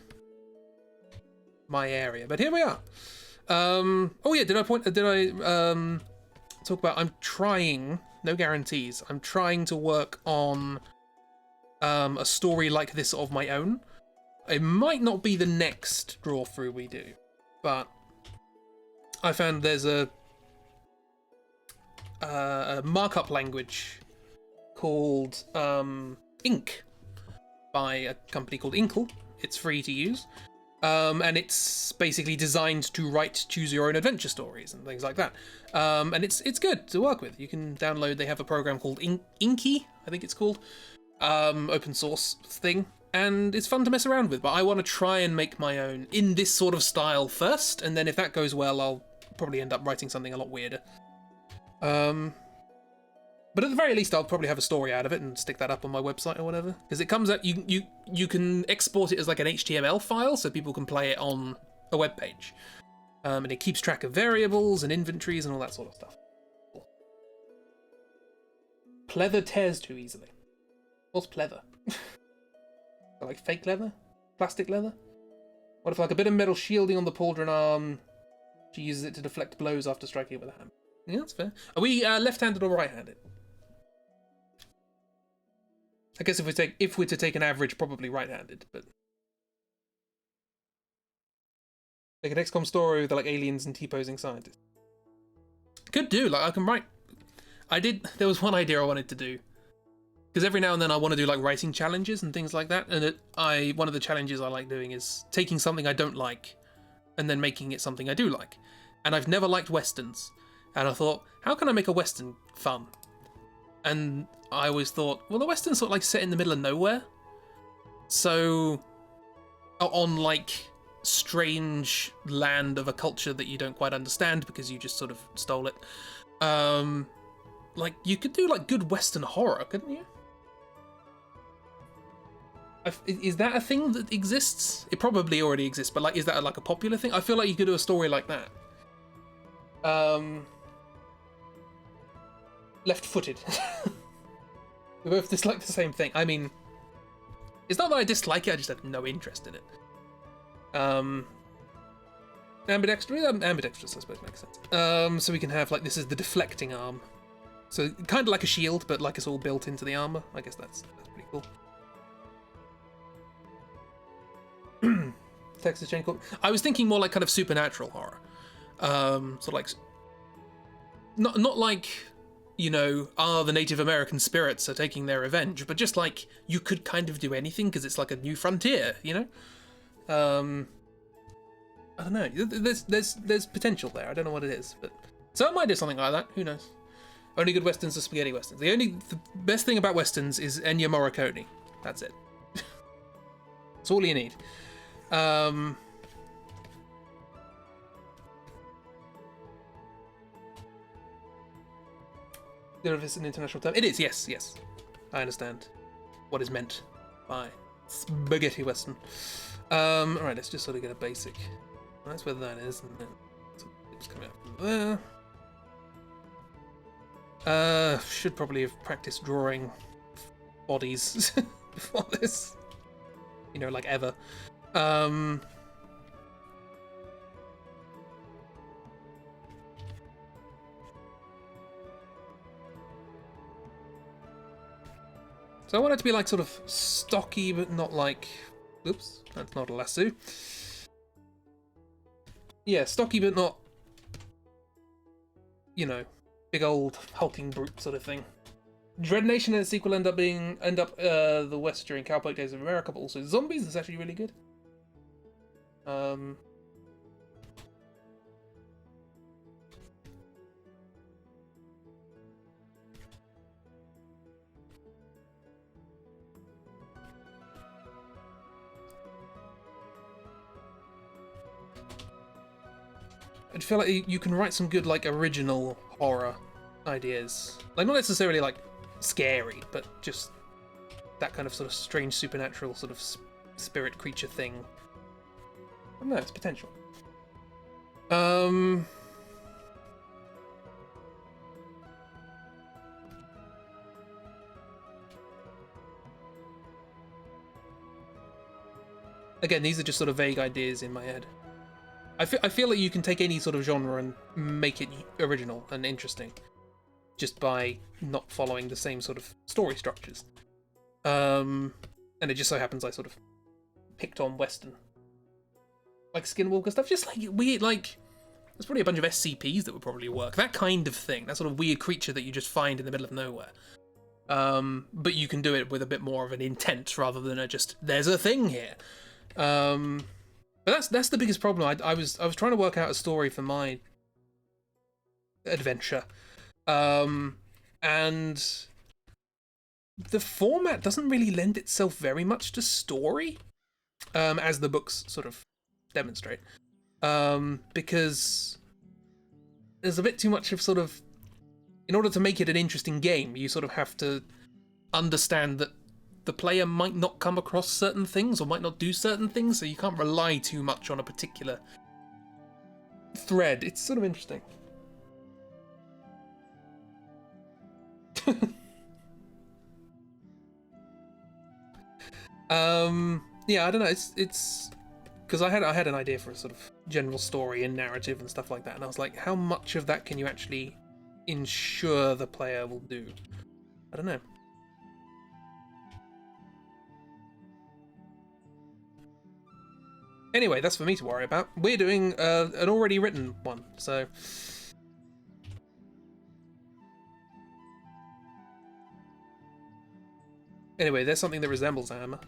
area, but here we are. Oh yeah, did I talk about I'm trying, no guarantees, I'm trying to work on a story like this of my own. It might not be the next draw through we do, but I found there's a markup language called Ink by a company called Inkle. It's free to use, and it's basically designed to write choose your own adventure stories and things like that. And it's good to work with. You can download. They have a program called Inky, I think it's called, open source thing. And it's fun to mess around with, but I want to try and make my own in this sort of style first, and then if that goes well, I'll probably end up writing something a lot weirder. But at the very least, I'll probably have a story out of it and stick that up on my website or whatever. Because it comes out, you can export it as like an HTML file, so people can play it on a web page. And it keeps track of variables and inventories and all that sort of stuff. Cool. Pleather tears too easily. What's pleather? Like fake leather? plastic leather? What if like a bit of metal shielding on the pauldron arm? She uses it to deflect blows after striking it with a hammer. Yeah, that's fair. Are we left-handed or right-handed? I guess if we're to take an average, probably right-handed, but like an XCOM story with like aliens and T-posing scientists. Could do, like I can write. There was one idea I wanted to do. Because every now and then I want to do like writing challenges and things like that, and one of the challenges I like doing is taking something I don't like and then making it something I do like. And I've never liked westerns, and I thought, how can I make a western fun? And I always thought, well, the western's sort of like set in the middle of nowhere, so on like strange land of a culture that you don't quite understand because you just sort of stole it. Like you could do like good western horror, couldn't you? Is that a thing that exists? It probably already exists, but like, is that like a popular thing? I feel like you could do a story like that. Left-footed. We both dislike the same thing. I mean, it's not that I dislike it, I just have no interest in it. Ambidextrous, I suppose makes sense. So we can have like, this is the deflecting arm. So kind of like a shield, but like it's all built into the armor. I guess that's pretty cool. Texas Chain Corp. I was thinking more like kind of supernatural horror. Sort of like, not like, you know, the Native American spirits are taking their revenge, but just like you could kind of do anything because it's like a new frontier, you know. I don't know. There's potential there. I don't know what it is, but so I might do something like that. Who knows? Only good westerns are spaghetti westerns. The best thing about westerns is Ennio Morricone. That's it. That's all you need. Don't know if it's an international term. It is, yes. I understand what is meant by spaghetti western. Alright, let's just sort of get a basic. That's where that is, and then it's coming up from there. Should probably have practiced drawing bodies before this. You know, like ever. So I want it to be like sort of stocky, but not like, oops, that's not a lasso. Yeah, stocky, but not, you know, big old hulking brute sort of thing. Dread Nation and its sequel end up the West during Cowboy Days of America, but also Zombies is actually really good. I feel like you can write some good, like, original horror ideas. Like, not necessarily, like, scary, but just that kind of sort of strange supernatural sort of spirit creature thing. I don't know, it's potential. Again, these are just sort of vague ideas in my head. I feel like you can take any sort of genre and make it original and interesting just by not following the same sort of story structures. And it just so happens I sort of picked on Western. Like Skinwalker stuff, just like weird, like, there's probably a bunch of SCPs that would probably work. That kind of thing, that sort of weird creature that you just find in the middle of nowhere. But you can do it with a bit more of an intent rather than there's a thing here. But that's the biggest problem. I was trying to work out a story for my adventure, and the format doesn't really lend itself very much to story, as the books sort of demonstrate, because there's a bit too much of sort of, in order to make it an interesting game, you sort of have to understand that the player might not come across certain things or might not do certain things, so you can't rely too much on a particular thread. It's sort of interesting. Yeah, I don't know. It's because I had an idea for a sort of general story and narrative and stuff like that, and I was like, how much of that can you actually ensure the player will do? I don't know. Anyway, that's for me to worry about. We're doing an already written one, so... Anyway, there's something that resembles a hammer.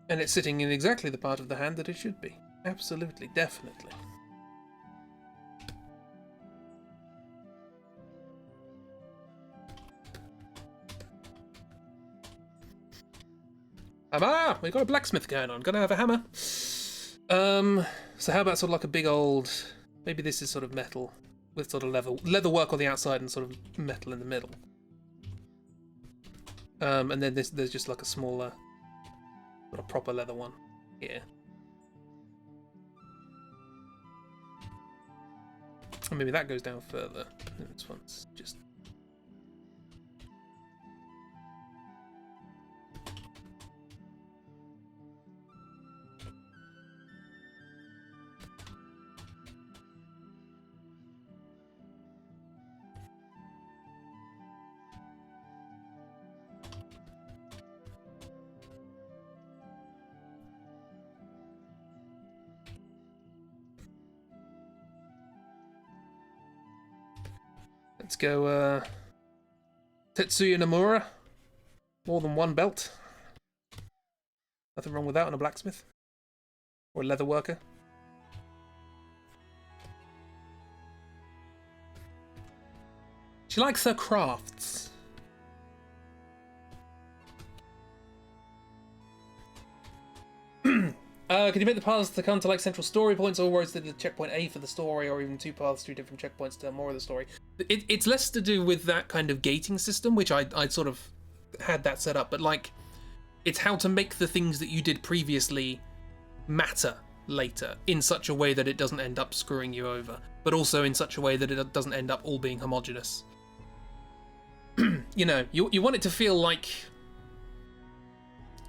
And it's sitting in exactly the part of the hand that it should be. Absolutely, definitely. Hammer! We've got a blacksmith going on. Gotta have a hammer. So how about sort of like a big old... Maybe this is sort of metal with sort of leather work on the outside and sort of metal in the middle. And then there's just like a smaller, sort of proper leather one here. And maybe that goes down further. This one's just... Let's go, Tetsuya Nomura. More than one belt. Nothing wrong with that on a blacksmith. Or a leather worker. She likes her crafts. Can you make the paths to come to like central story points, or roads to the checkpoint A for the story, or even two paths through different checkpoints to tell more of the story? It's less to do with that kind of gating system, which I'd sort of had that set up, but like, it's how to make the things that you did previously matter later in such a way that it doesn't end up screwing you over, but also in such a way that it doesn't end up all being homogenous. You know, you want it to feel like,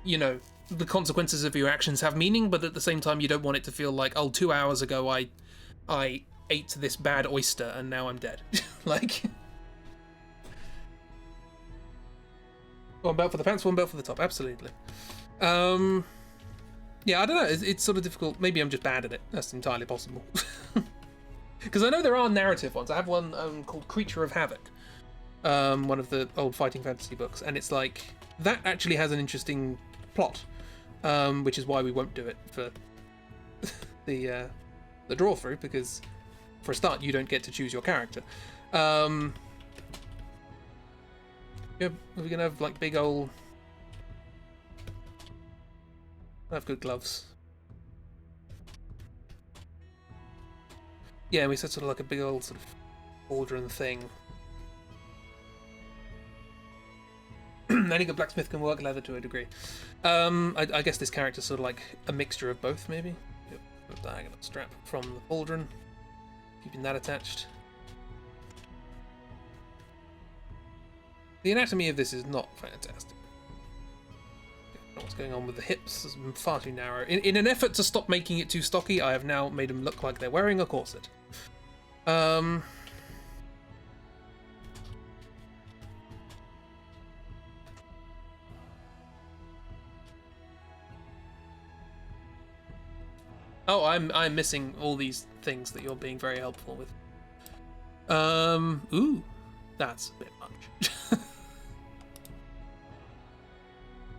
you know, the consequences of your actions have meaning, but at the same time you don't want it to feel like, oh, 2 hours ago I ate this bad oyster and now I'm dead. Like, one belt for the pants, one belt for the top, absolutely. Yeah, I don't know, it's sort of difficult. Maybe I'm just bad at it. That's entirely possible. Because I know there are narrative ones. I have one called Creature of Havoc, one of the old fighting fantasy books, and it's like, that actually has an interesting plot. Which is why we won't do it for the draw through, because for a start you don't get to choose your character. Yeah, are we gonna have like big old? I have good gloves. Yeah, we said sort of like a big old sort of cauldron thing. Any good blacksmith can work leather to a degree. I guess this character's sort of like a mixture of both, maybe. Yep. A diagonal strap from the cauldron, keeping that attached. The anatomy of this is not fantastic. Don't know what's going on with the hips? It's far too narrow. In an effort to stop making it too stocky, I have now made them look like they're wearing a corset. Oh, I'm missing all these things that you're being very helpful with. Ooh, that's a bit much.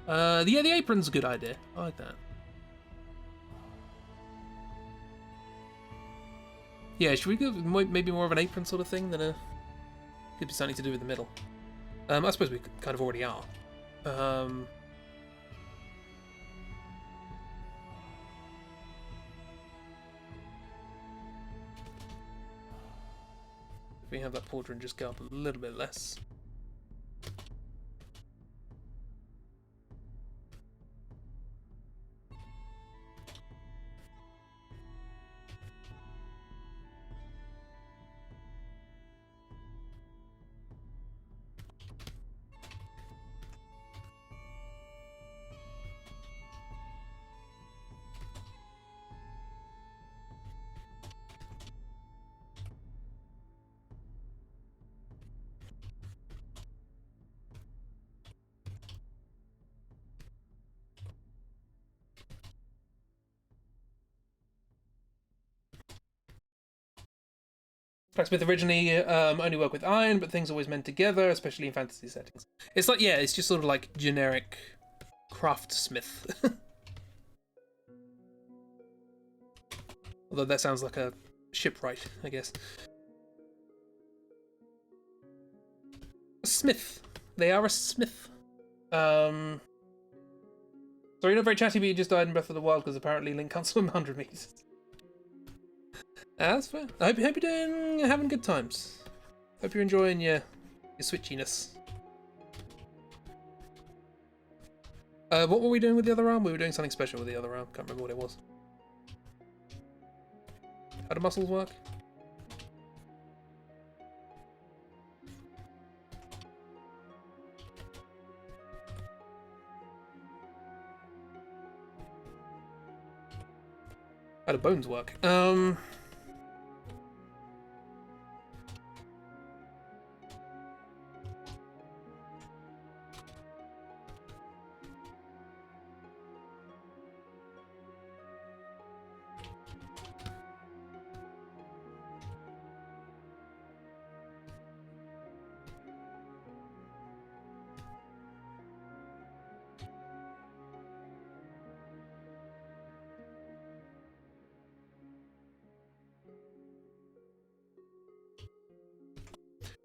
Yeah, the apron's a good idea. I like that. Yeah, should we go maybe more of an apron sort of thing than a... Could be something to do with the middle. I suppose we kind of already are. If we have that pauldron just go up a little bit less. Blacksmith originally only worked with iron, but things always mend together, especially in fantasy settings. It's like, yeah, it's just sort of like generic craftsmith. Although that sounds like a shipwright, I guess. A smith. They are a smith. Sorry, you're not very chatty, but you just died in Breath of the Wild because apparently Link can't swim 100 meters. That's fair. I hope you're having good times. Hope you're enjoying your switchiness. What were we doing with the other arm? We were doing something special with the other arm. Can't remember what it was. How do muscles work? How do bones work?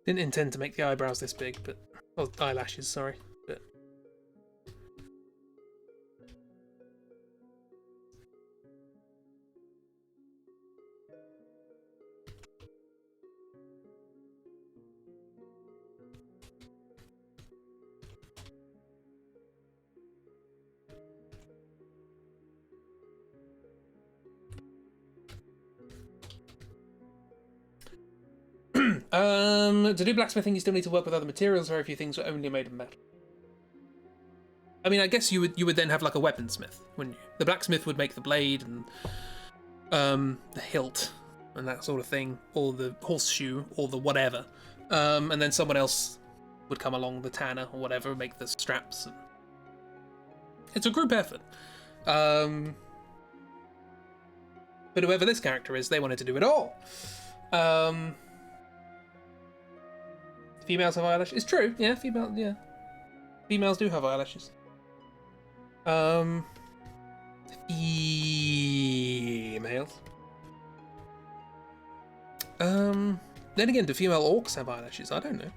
Didn't intend to make the eyebrows this big, but... Oh, eyelashes, sorry. But... to do blacksmithing, you still need to work with other materials. Very few things are only made of metal. I mean, I guess you would then have like a weaponsmith, wouldn't you? The blacksmith would make the blade and the hilt and that sort of thing, or the horseshoe, or the whatever. And then someone else would come along, the tanner or whatever, make the straps. And... It's a group effort. But whoever this character is, they wanted to do it all. Females have eyelashes. It's true, yeah, females do have eyelashes. Females. Then again, do female orcs have eyelashes? I don't know.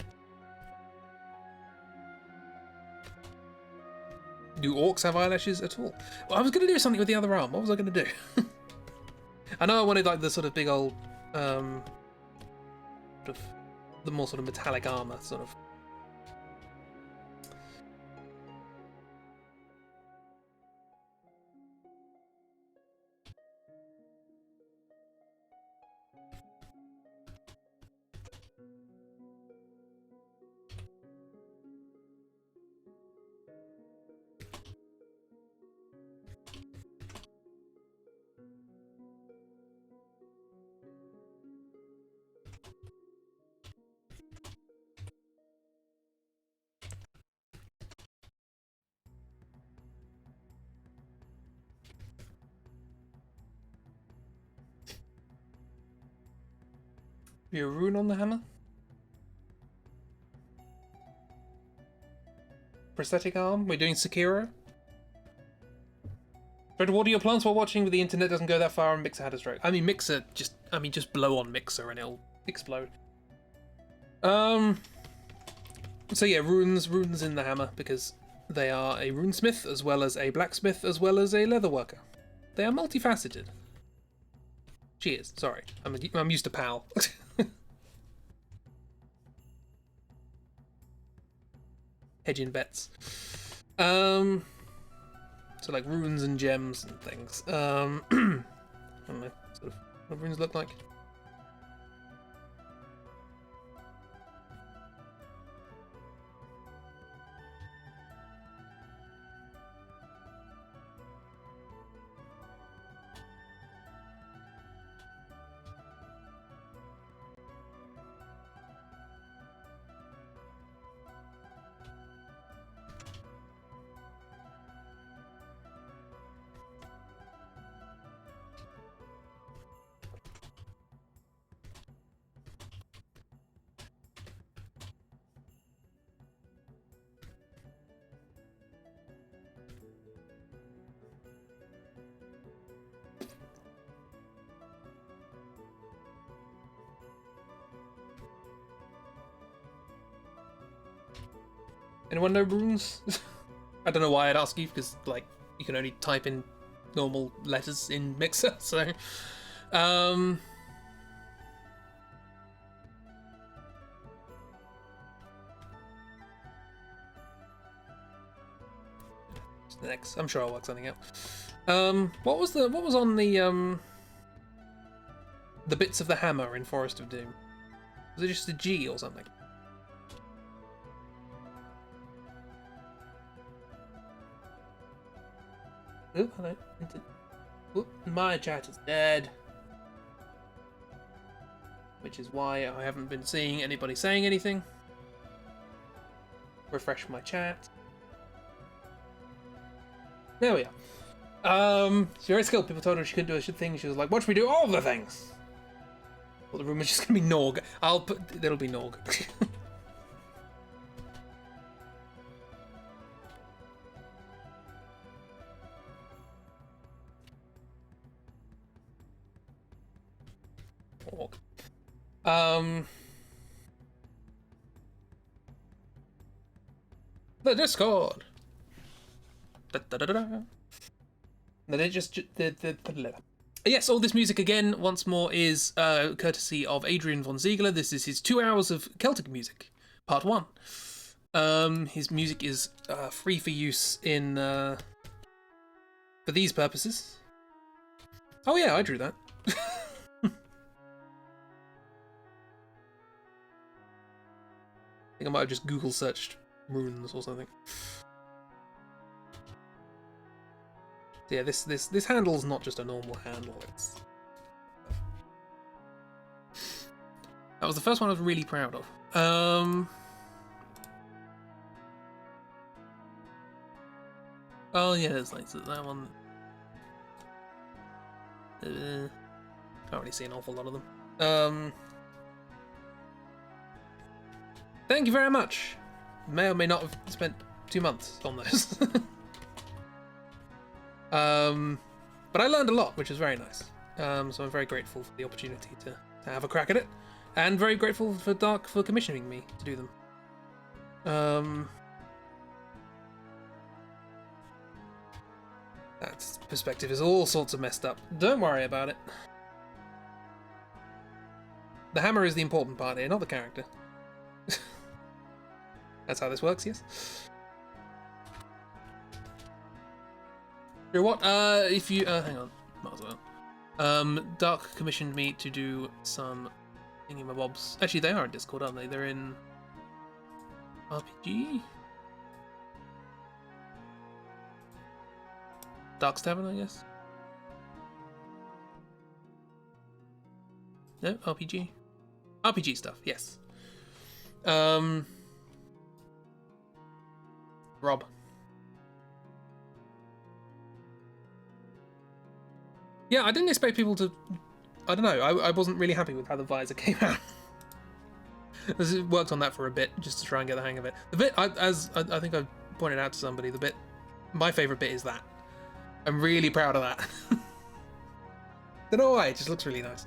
Do orcs have eyelashes at all? Well, I was going to do something with the other arm. What was I going to do? I know I wanted like the sort of big old, sort of, the more sort of metallic armor, sort of. Be a rune on the hammer? Prosthetic arm? We're doing Sekiro? Try to water your plants while watching, but the internet doesn't go that far and Mixer had a stroke. I mean, just blow on Mixer and it'll explode. So yeah, runes in the hammer, because they are a runesmith, as well as a blacksmith, as well as a leather worker. They are multifaceted. Cheers, sorry. I'm used to PAL. Hedging bets. So like runes and gems and things. I don't know, sort of what runes look like. Anyone know runes? I don't know why I'd ask you, because, like, you can only type in normal letters in Mixer, so... Next, I'm sure I'll work something out. What was on the bits of the hammer in Forest of Doom? Was it just a G or something? Oop, hello. Oop, my chat is dead. Which is why I haven't been seeing anybody saying anything. Refresh my chat. There we are. She's very skilled. People told her she couldn't do a thing. She was like, watch me do all the things. Well, the room is just gonna be Norg. It'll be Norg. Org. The Discord. Yes, all this music again, once more, is courtesy of Adrian von Ziegler. This is his 2 hours of Celtic music, part 1. His music is free for use in for these purposes. Oh yeah, I drew that. I think I might have just Google searched runes or something. Yeah, this handle's not just a normal handle. That was the first one I was really proud of. Oh yeah, there's like that one. Can't really see an awful lot of them. Thank you very much. May or may not have spent 2 months on those. But I learned a lot, which is very nice. So I'm very grateful for the opportunity to have a crack at it, and very grateful for Dark for commissioning me to do them. That perspective is all sorts of messed up. Don't worry about it. The hammer is the important part here, not the character. That's how this works, yes? You know what? If you hang on, might as well. Dark commissioned me to do some thingamabobs. Actually, they are in Discord, aren't they? They're in RPG. Dark's Tavern, I guess. No, RPG. RPG stuff, yes. Rob. Yeah, I didn't expect people to... I don't know, I wasn't really happy with how the visor came out. I worked on that for a bit, just to try and get the hang of it. The bit, as I think I pointed out to somebody, my favourite bit is that. I'm really proud of that. Don't know why, it just looks really nice.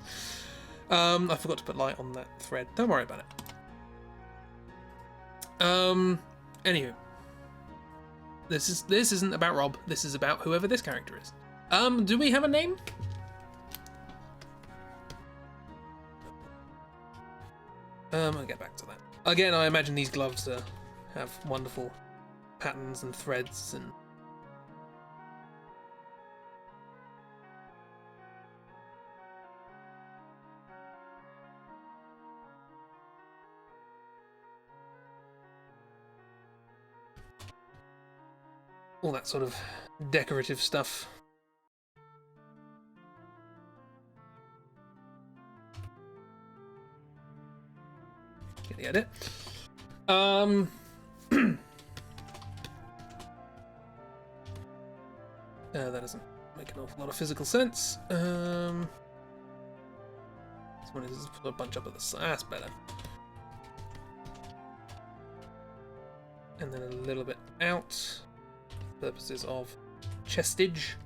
I forgot to put light on that thread. Don't worry about it. Anywho. This isn't about Rob, this is about whoever this character is. Do we have a name? I'll get back to that. Again, I imagine these gloves have wonderful patterns and threads and... all that sort of decorative stuff. Get the edit. That doesn't make an awful lot of physical sense. This one is put a bunch up at the side. That's better. And then a little bit out. Purposes of chestage.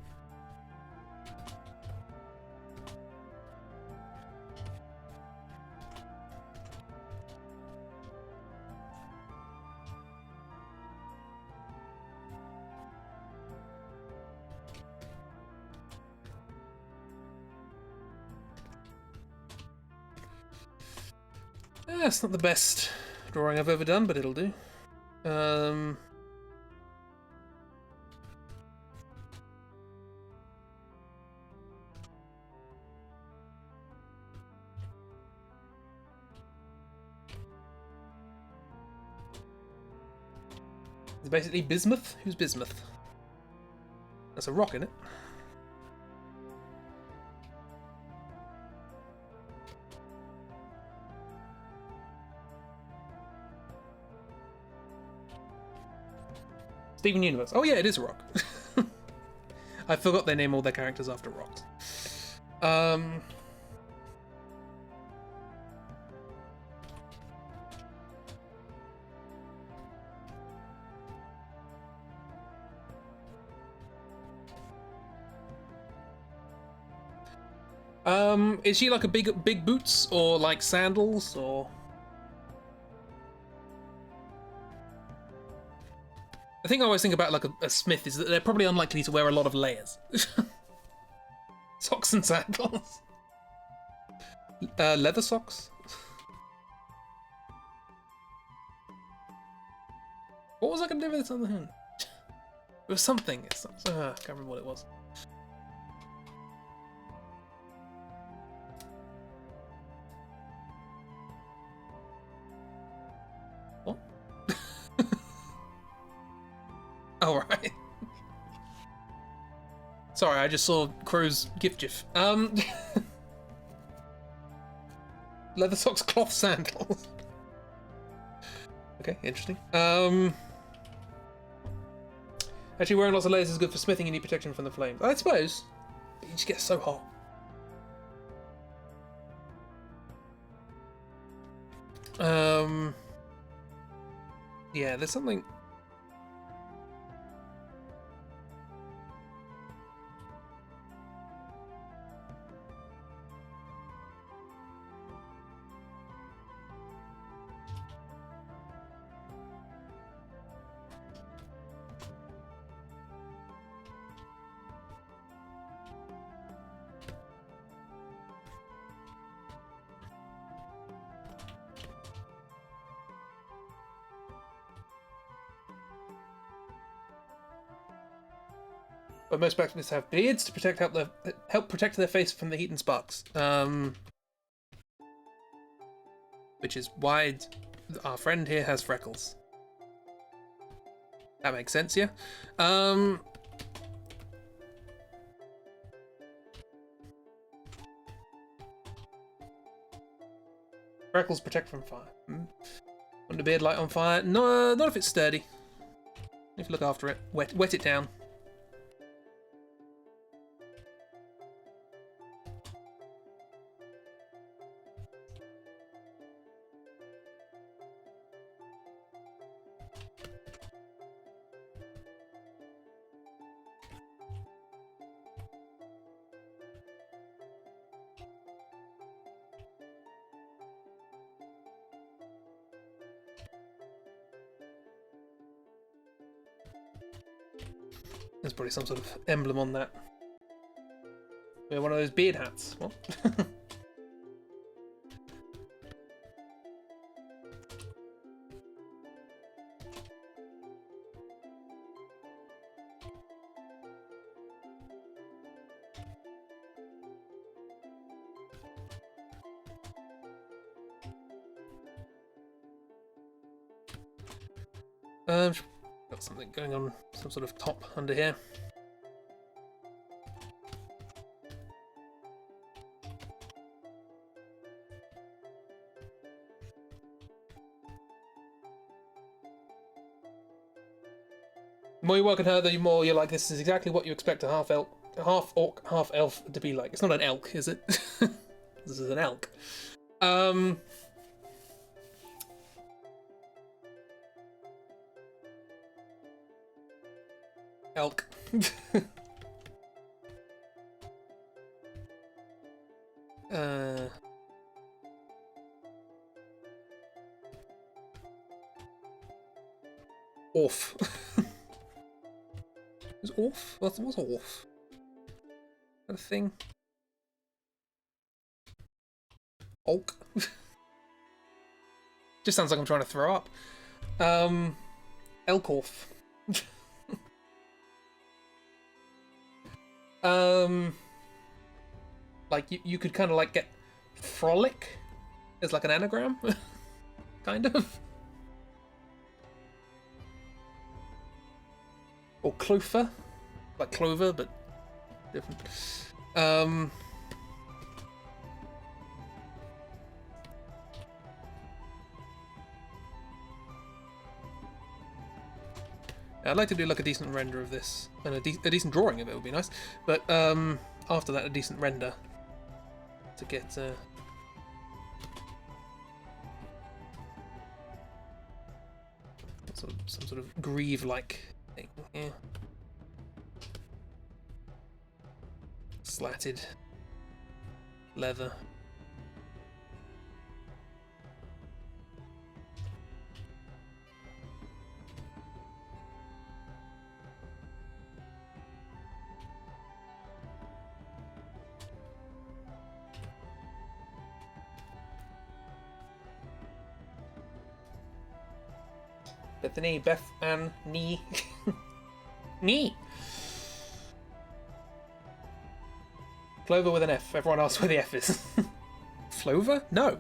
It's not the best drawing I've ever done, but it'll do. It's basically bismuth. Who's bismuth? That's a rock, isn't it? Steven Universe. Oh yeah, it is a rock. I forgot they name all their characters after rocks. Is she like a big boots or like sandals or? The thing I always think about like a smith is that they're probably unlikely to wear a lot of layers. Socks and sandals. Leather socks. What was I going to do with this other hand? It was something. I can't remember what it was. What? Oh, right. Sorry, I just saw Crow's gif. Leather socks, cloth sandals. Okay, interesting. Actually, wearing lots of layers is good for smithing. You need protection from the flames, I suppose. But you just get so hot. Yeah, there's something. But most blacksmiths have beards to help protect their face from the heat and sparks. Which is why our friend here has freckles. That makes sense, yeah. Freckles protect from fire. Want the beard light on fire? No, not if it's sturdy. If you look after it, wet it down. There's probably some sort of emblem on that. Yeah, one of those beard hats. What? Got something going on, some sort of top under here. The more you work at her, the more you're like, this is exactly what you expect a half orc, half elf to be like. It's not an elk, is it? This is an elk. Elk. Orf. Is Orf? What's Orf? Is that a thing? Olk. Just sounds like I'm trying to throw up. Elkorf. Like you could kind of like get frolic as like an anagram, kind of. Or clofer, like clover, but different. I'd like to do like a decent render of this, and a decent drawing of it would be nice. But after that, a decent render to get some sort of greave-like thing. Yeah. Slatted leather. Bethany, Beth, and Knee. Knee! Clover with an F. Everyone asks where the F is. Flover? No.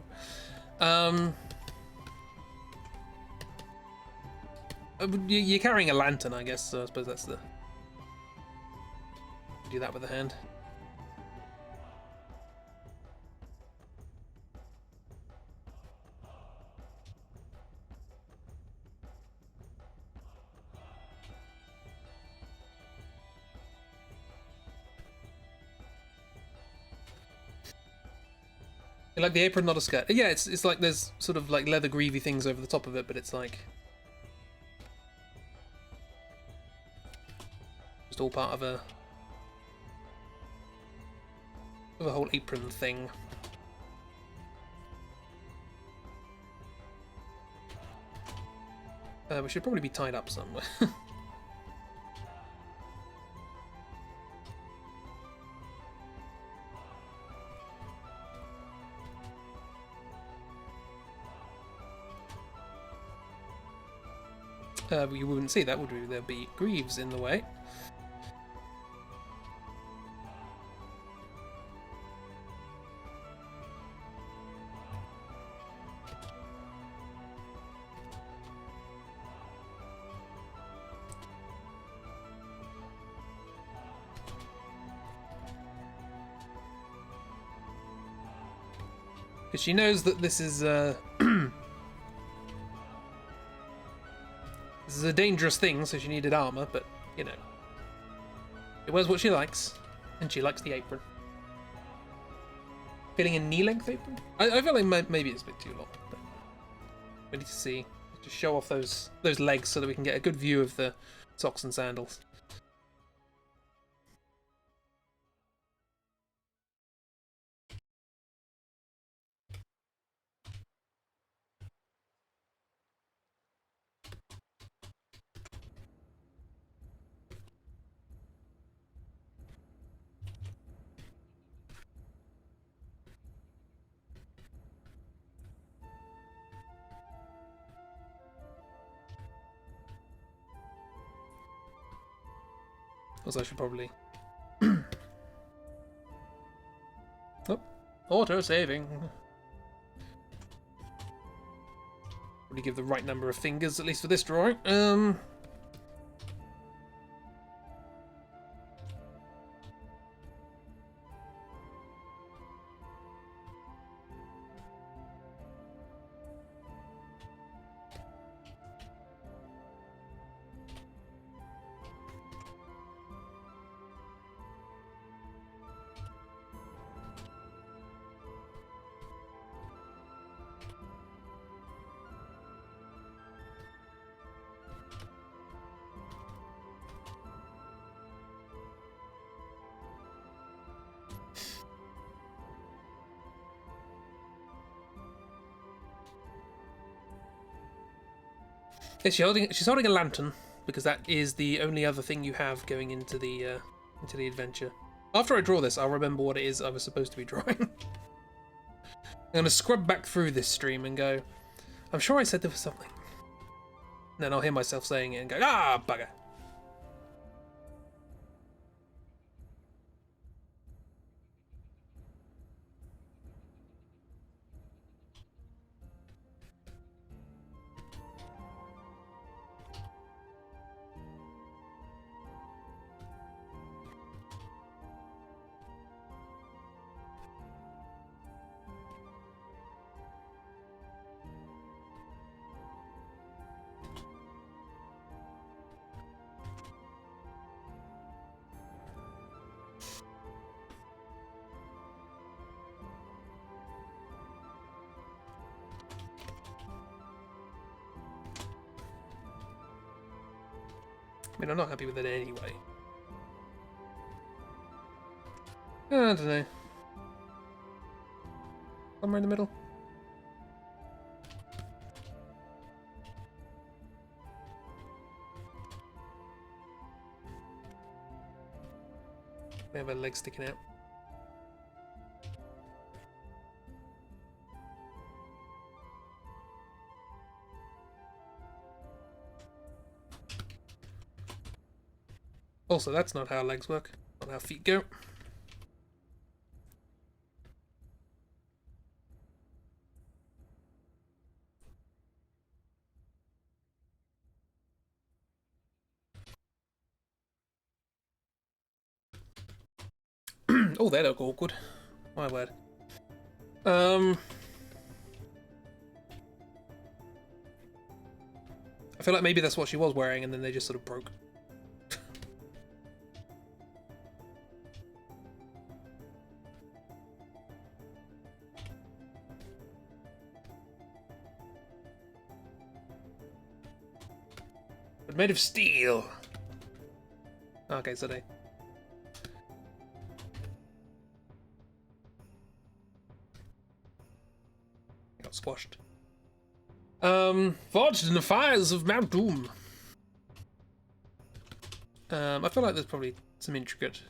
You're carrying a lantern, I guess, so I suppose that's the... Do that with a hand. Like the apron, not a skirt. Yeah, it's like there's sort of like leather greavy things over the top of it, but it's like just all part of a whole apron thing. We should probably be tied up somewhere. You wouldn't see that, would we? There'd be greaves in the way. Because she knows that this is this is a dangerous thing, so she needed armor, but, you know. It wears what she likes, and she likes the apron. Feeling a knee-length apron? I feel like maybe it's a bit too long, but we need to see. To show off those legs so that we can get a good view of the socks and sandals. Also, I should probably... Oh, auto-saving. Probably give the right number of fingers, at least for this drawing. She's holding a lantern, because that is the only other thing you have going into the adventure. After I draw this, I'll remember what it is I was supposed to be drawing. I'm going to scrub back through this stream and go, I'm sure I said there was something. And then I'll hear myself saying it and go, ah, bugger. I mean, I'm not happy with it anyway. I don't know. Somewhere in the middle. We have a leg sticking out. Also, that's not how legs work. Not how feet go. Oh, they look awkward. My word. I feel like maybe that's what she was wearing and then they just sort of broke. But made of steel. Okay, so they... got squashed. Forged in the fires of Mount Doom. I feel like there's probably some intricate...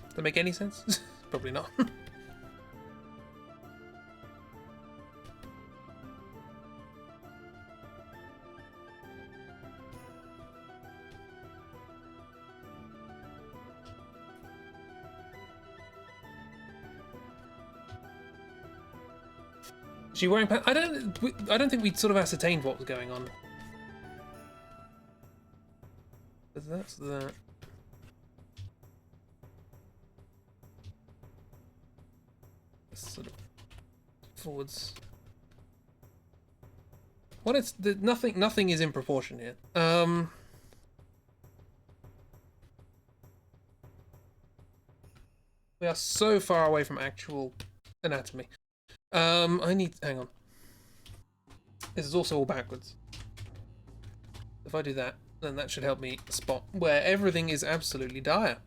Does that make any sense? Probably not. Is she wearing pants? I don't think we'd sort of ascertained what was going on. That's that. Sort of forwards. What it's nothing is in proportion here. We are so far away from actual anatomy. hang on. This is also all backwards. If I do that, then that should help me spot where everything is absolutely dire.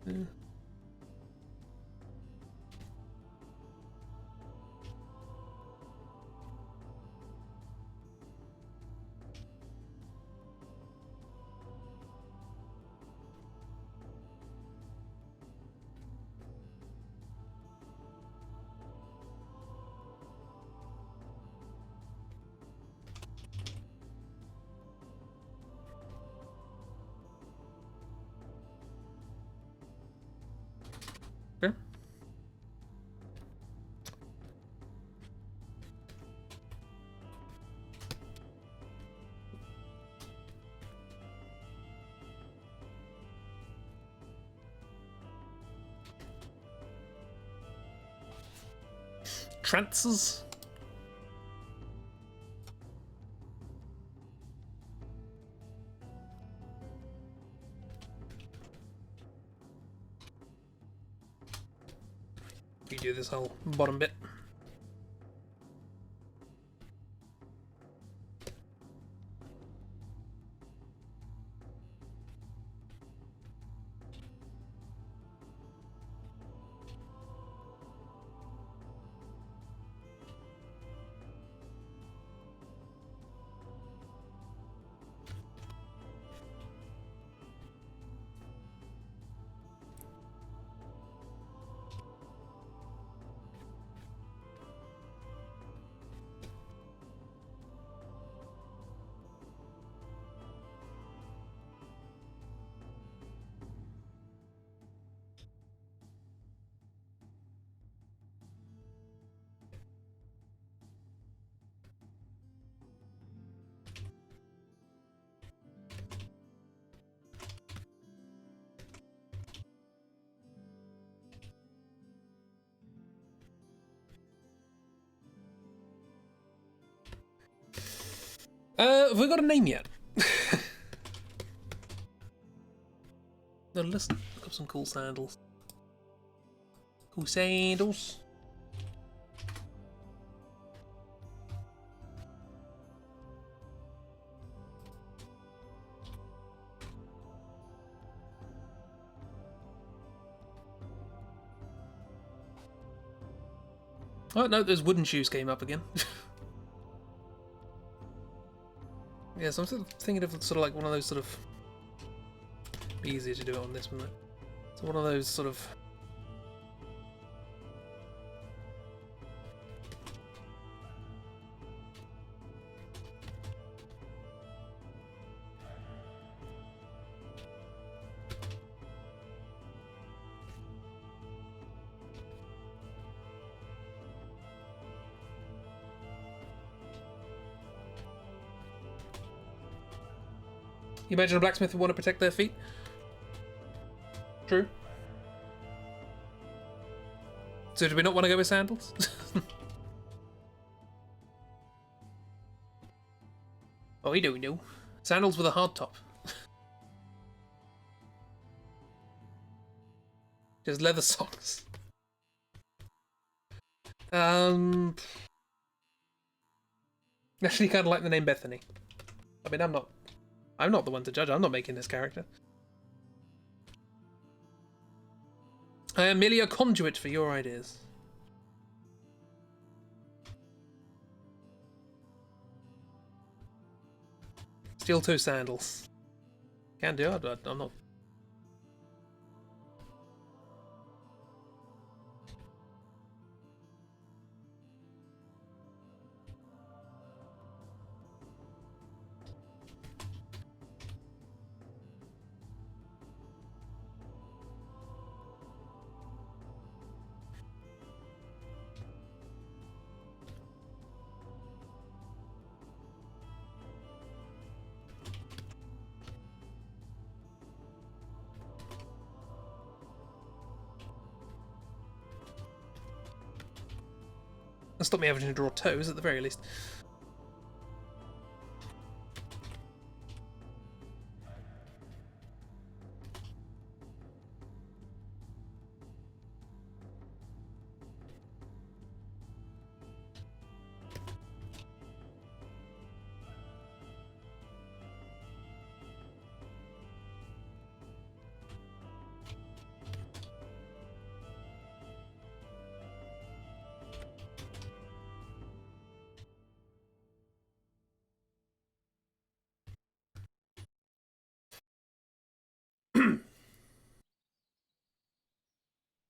Yeah. trances. You do this whole bottom bit. Have we got a name yet? No, let's look up some cool sandals. Cool sandals. Oh no, those wooden shoes came up again. Yeah, so I'm sort of thinking of sort of like one of those sort of... Be easier to do it on this, wouldn't it? So one of those sort of... You imagine a blacksmith would want to protect their feet? True. So do we not want to go with sandals? Oh, we don't know. Sandals with a hard top. Just leather socks. Actually kind of like the name Bethany. I mean, I'm not the one to judge. I'm not making this character. I am merely a conduit for your ideas. Steel toe sandals. Can do. I'm not. Stop me having to draw toes at the very least.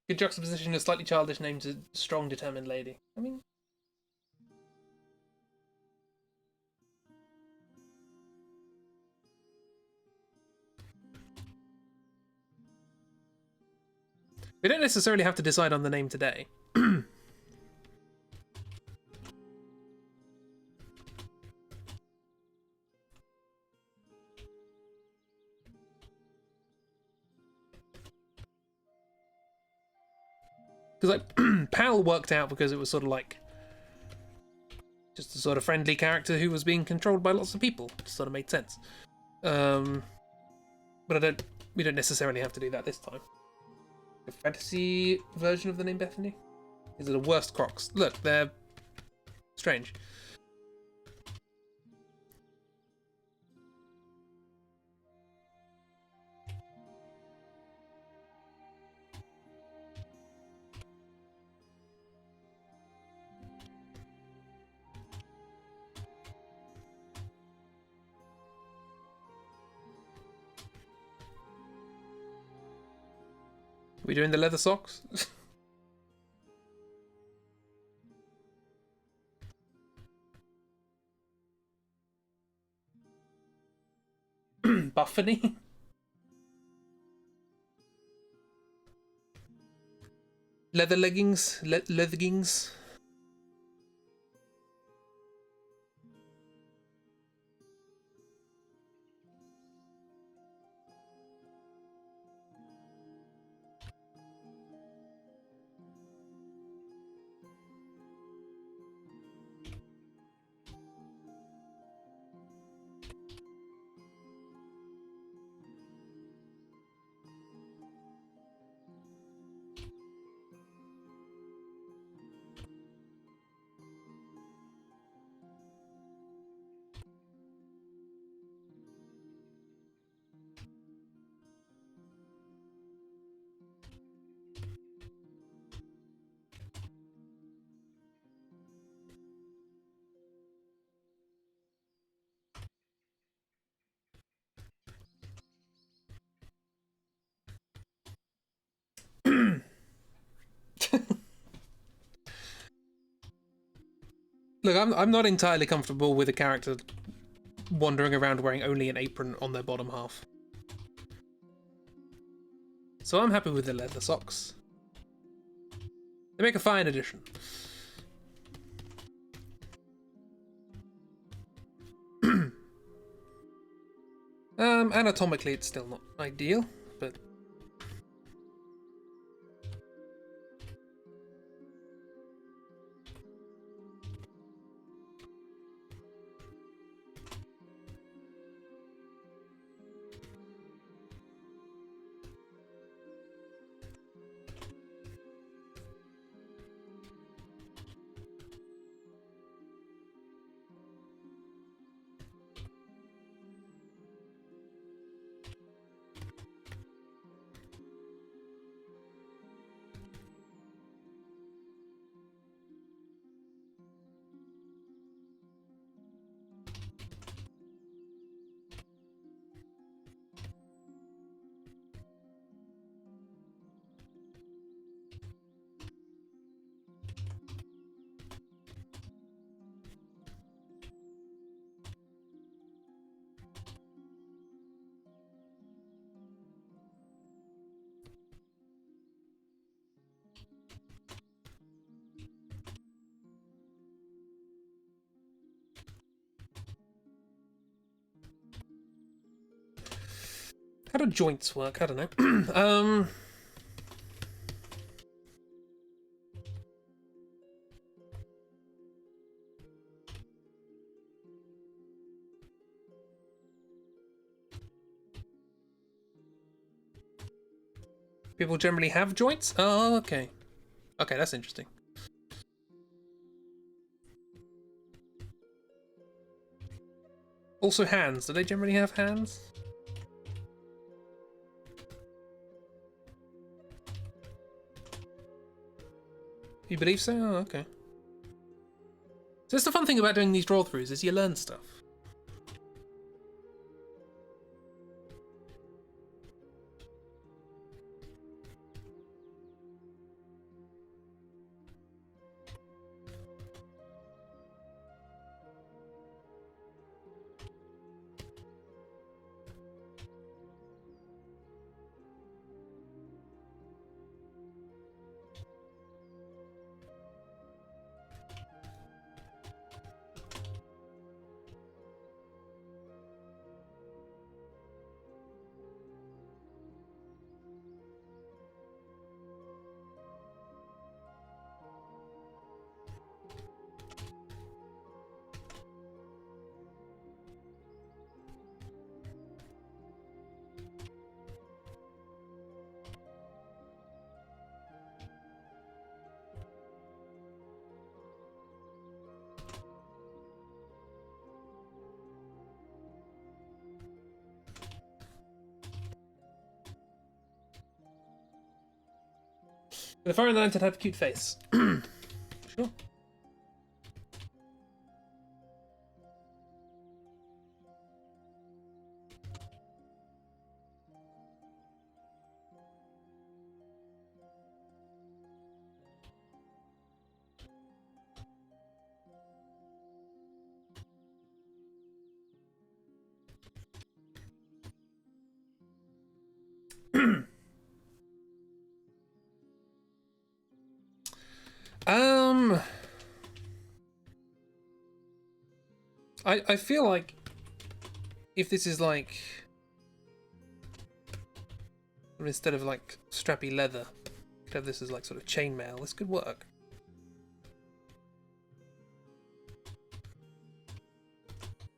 Good juxtaposition of slightly childish name to strong, determined lady. I mean... We don't necessarily have to decide on the name today. Because, like, PAL worked out because it was sort of like Just a sort of friendly character who was being controlled by lots of people. It sort of made sense. But we don't necessarily have to do that this time. A fantasy version of the name Bethany? These are the worst crocs. Look, they're strange. We doing the leather socks? Bethany? Leather leggings? Leggings? Look, I'm not entirely comfortable with a character wandering around wearing only an apron on their bottom half. So I'm happy with the leather socks. They make a fine addition. Anatomically it's still not ideal, but... How do joints work? I don't know. People generally have joints? Oh, okay. Okay, that's interesting. Also hands. Do they generally have hands? You believe so? Oh, okay. So that's the fun thing about doing these draw-throughs, is you learn stuff. The foreign lantern have a cute face. Sure. I feel like if this is like, instead of like strappy leather, could have this as like sort of chainmail. This could work.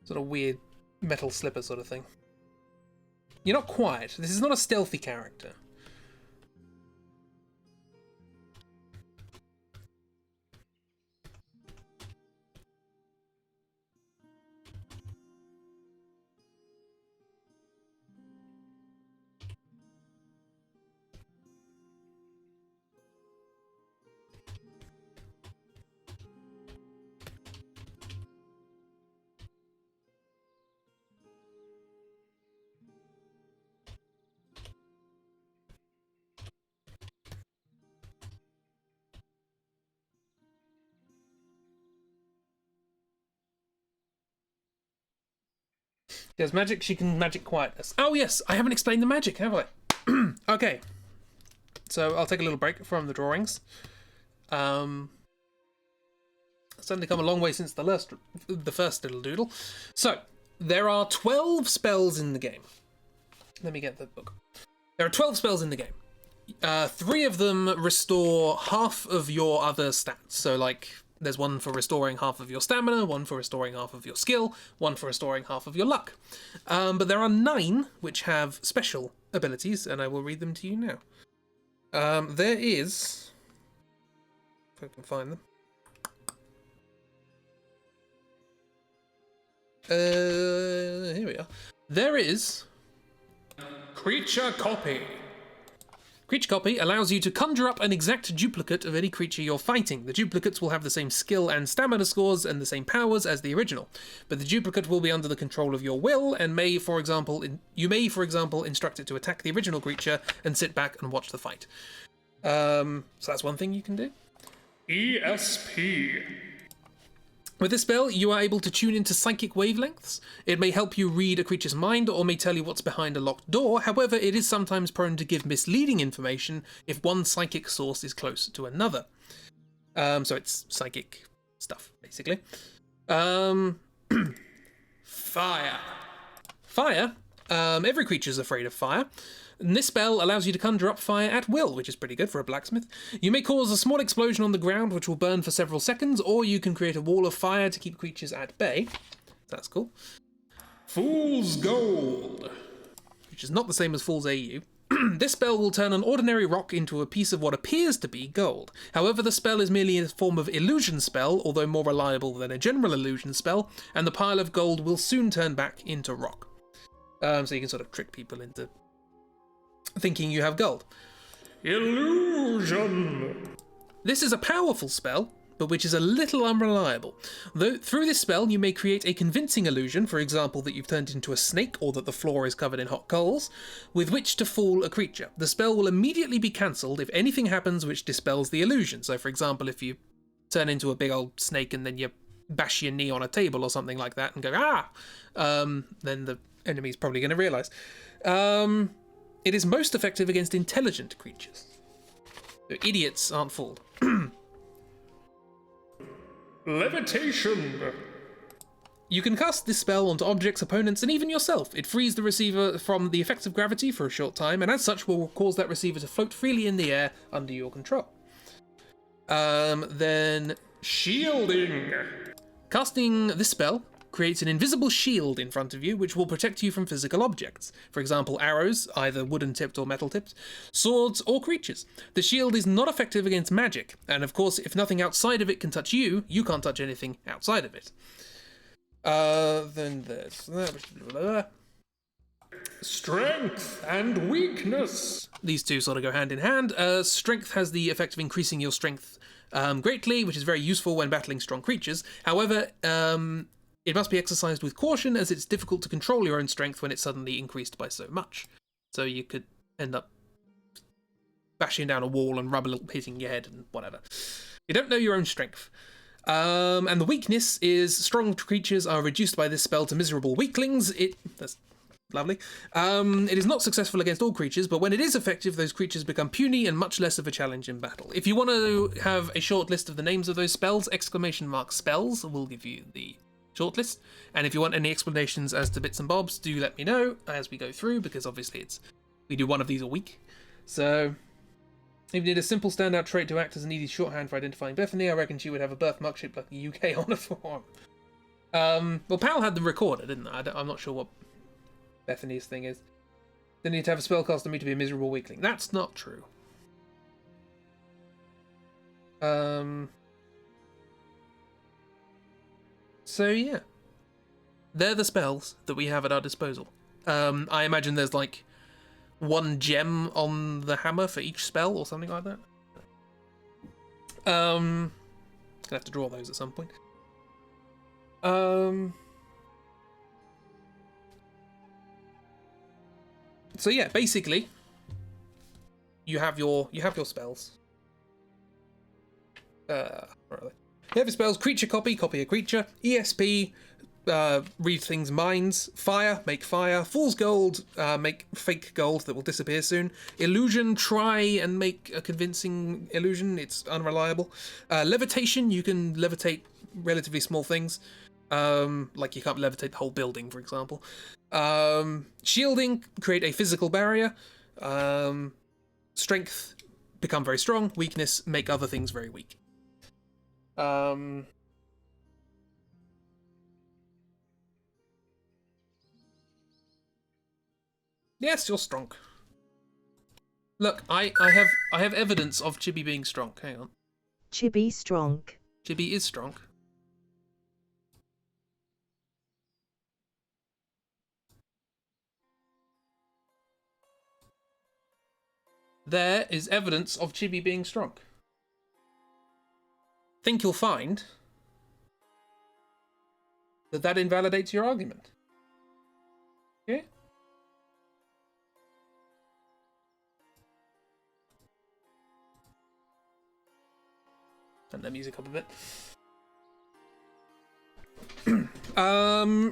Sort of weird metal slipper sort of thing. You're not quite. This is not a stealthy character. She has magic, she can magic quietness. Oh yes, I haven't explained the magic, have I? Okay. So I'll take a little break from the drawings. Certainly come a long way since the first little doodle. So, there are 12 spells in the game. Let me get the book. There are 12 spells in the game. 3 of them restore half of your other stats. So, like, there's one for restoring half of your stamina, one for restoring half of your skill, one for restoring half of your luck. But there are 9 which have special abilities, and I will read them to you now. There is... if I can find them. Here we are. There is... Creature Copy. Creature Copy allows you to conjure up an exact duplicate of any creature you're fighting. The duplicates will have the same skill and stamina scores and the same powers as the original, but the duplicate will be under the control of your will and may, for example, instruct it to attack the original creature and sit back and watch the fight. So that's one thing you can do. ESP. With this spell, you are able to tune into psychic wavelengths. It may help you read a creature's mind or may tell you what's behind a locked door. However, it is sometimes prone to give misleading information if one psychic source is close to another. So it's psychic stuff, basically. Fire. Fire. Every creature is afraid of fire. And this spell allows you to conjure up fire at will, which is pretty good for a blacksmith. You may cause a small explosion on the ground, which will burn for several seconds, or you can create a wall of fire to keep creatures at bay. That's cool. Fool's Gold. Which is not the same as Fool's AU. This spell will turn an ordinary rock into a piece of what appears to be gold. However, the spell is merely a form of illusion spell, although more reliable than a general illusion spell, and the pile of gold will soon turn back into rock. So you can sort of trick people into thinking you have gold. Illusion. This is a powerful spell, but which is a little unreliable. Though through this spell you may create a convincing illusion, for example that you've turned into a snake or that the floor is covered in hot coals, with which to fool a creature. The spell will immediately be cancelled if anything happens which dispels the illusion. So for example, if you turn into a big old snake and then you bash your knee on a table or something like that and go, ah! Then the enemy's probably going to realise. It is most effective against intelligent creatures. So idiots aren't fooled. Levitation. You can cast this spell onto objects, opponents, and even yourself. It frees the receiver from the effects of gravity for a short time, and as such will cause that receiver to float freely in the air under your control. Then Shielding. casting this spell creates an invisible shield in front of you, which will protect you from physical objects. For example, arrows, either wooden-tipped or metal-tipped, swords, or creatures. The shield is not effective against magic, and of course, if nothing outside of it can touch you, you can't touch anything outside of it. Then there's that. Strength and weakness. These two sort of go hand in hand. Strength has the effect of increasing your strength greatly, which is very useful when battling strong creatures. However, it must be exercised with caution, as it's difficult to control your own strength when it's suddenly increased by so much. So you could end up bashing down a wall and rubble hitting your head and whatever. You don't know your own strength. And the weakness is strong creatures are reduced by this spell to miserable weaklings. That's lovely. It is not successful against all creatures, but when it is effective, those creatures become puny and much less of a challenge in battle. If you want to have a short list of the names of those spells, !spells will give you the short list. And if you want any explanations as to bits and bobs, do let me know as we go through, because obviously we do one of these a week. So if you need a simple standout trait to act as an easy shorthand for identifying Bethany, I reckon she would have a birthmark shaped like a UK honour form. Well, Pal had them recorded, didn't I? I'm not sure what Bethany's thing is. Then you need to have a spellcaster me to be a miserable weakling. That's not true. So yeah. They're the spells that we have at our disposal. I imagine there's like one gem on the hammer for each spell or something like that. Gonna have to draw those at some point. So yeah, basically, you have your spells. Where are they? You have your spells: creature copy a creature; ESP, read things' minds; fire, make fire; fool's gold, make fake gold that will disappear soon; illusion, try and make a convincing illusion; it's unreliable; levitation, you can levitate relatively small things, like you can't levitate the whole building, for example; shielding, create a physical barrier; strength, become very strong; weakness, make other things very weak. Yes, you're strong. Look, I have evidence of Chibi being strong. Hang on. Chibi strong. Chibi is strong. There is evidence of Chibi being strong. Think you'll find that invalidates your argument. Okay? Turn that music up a bit.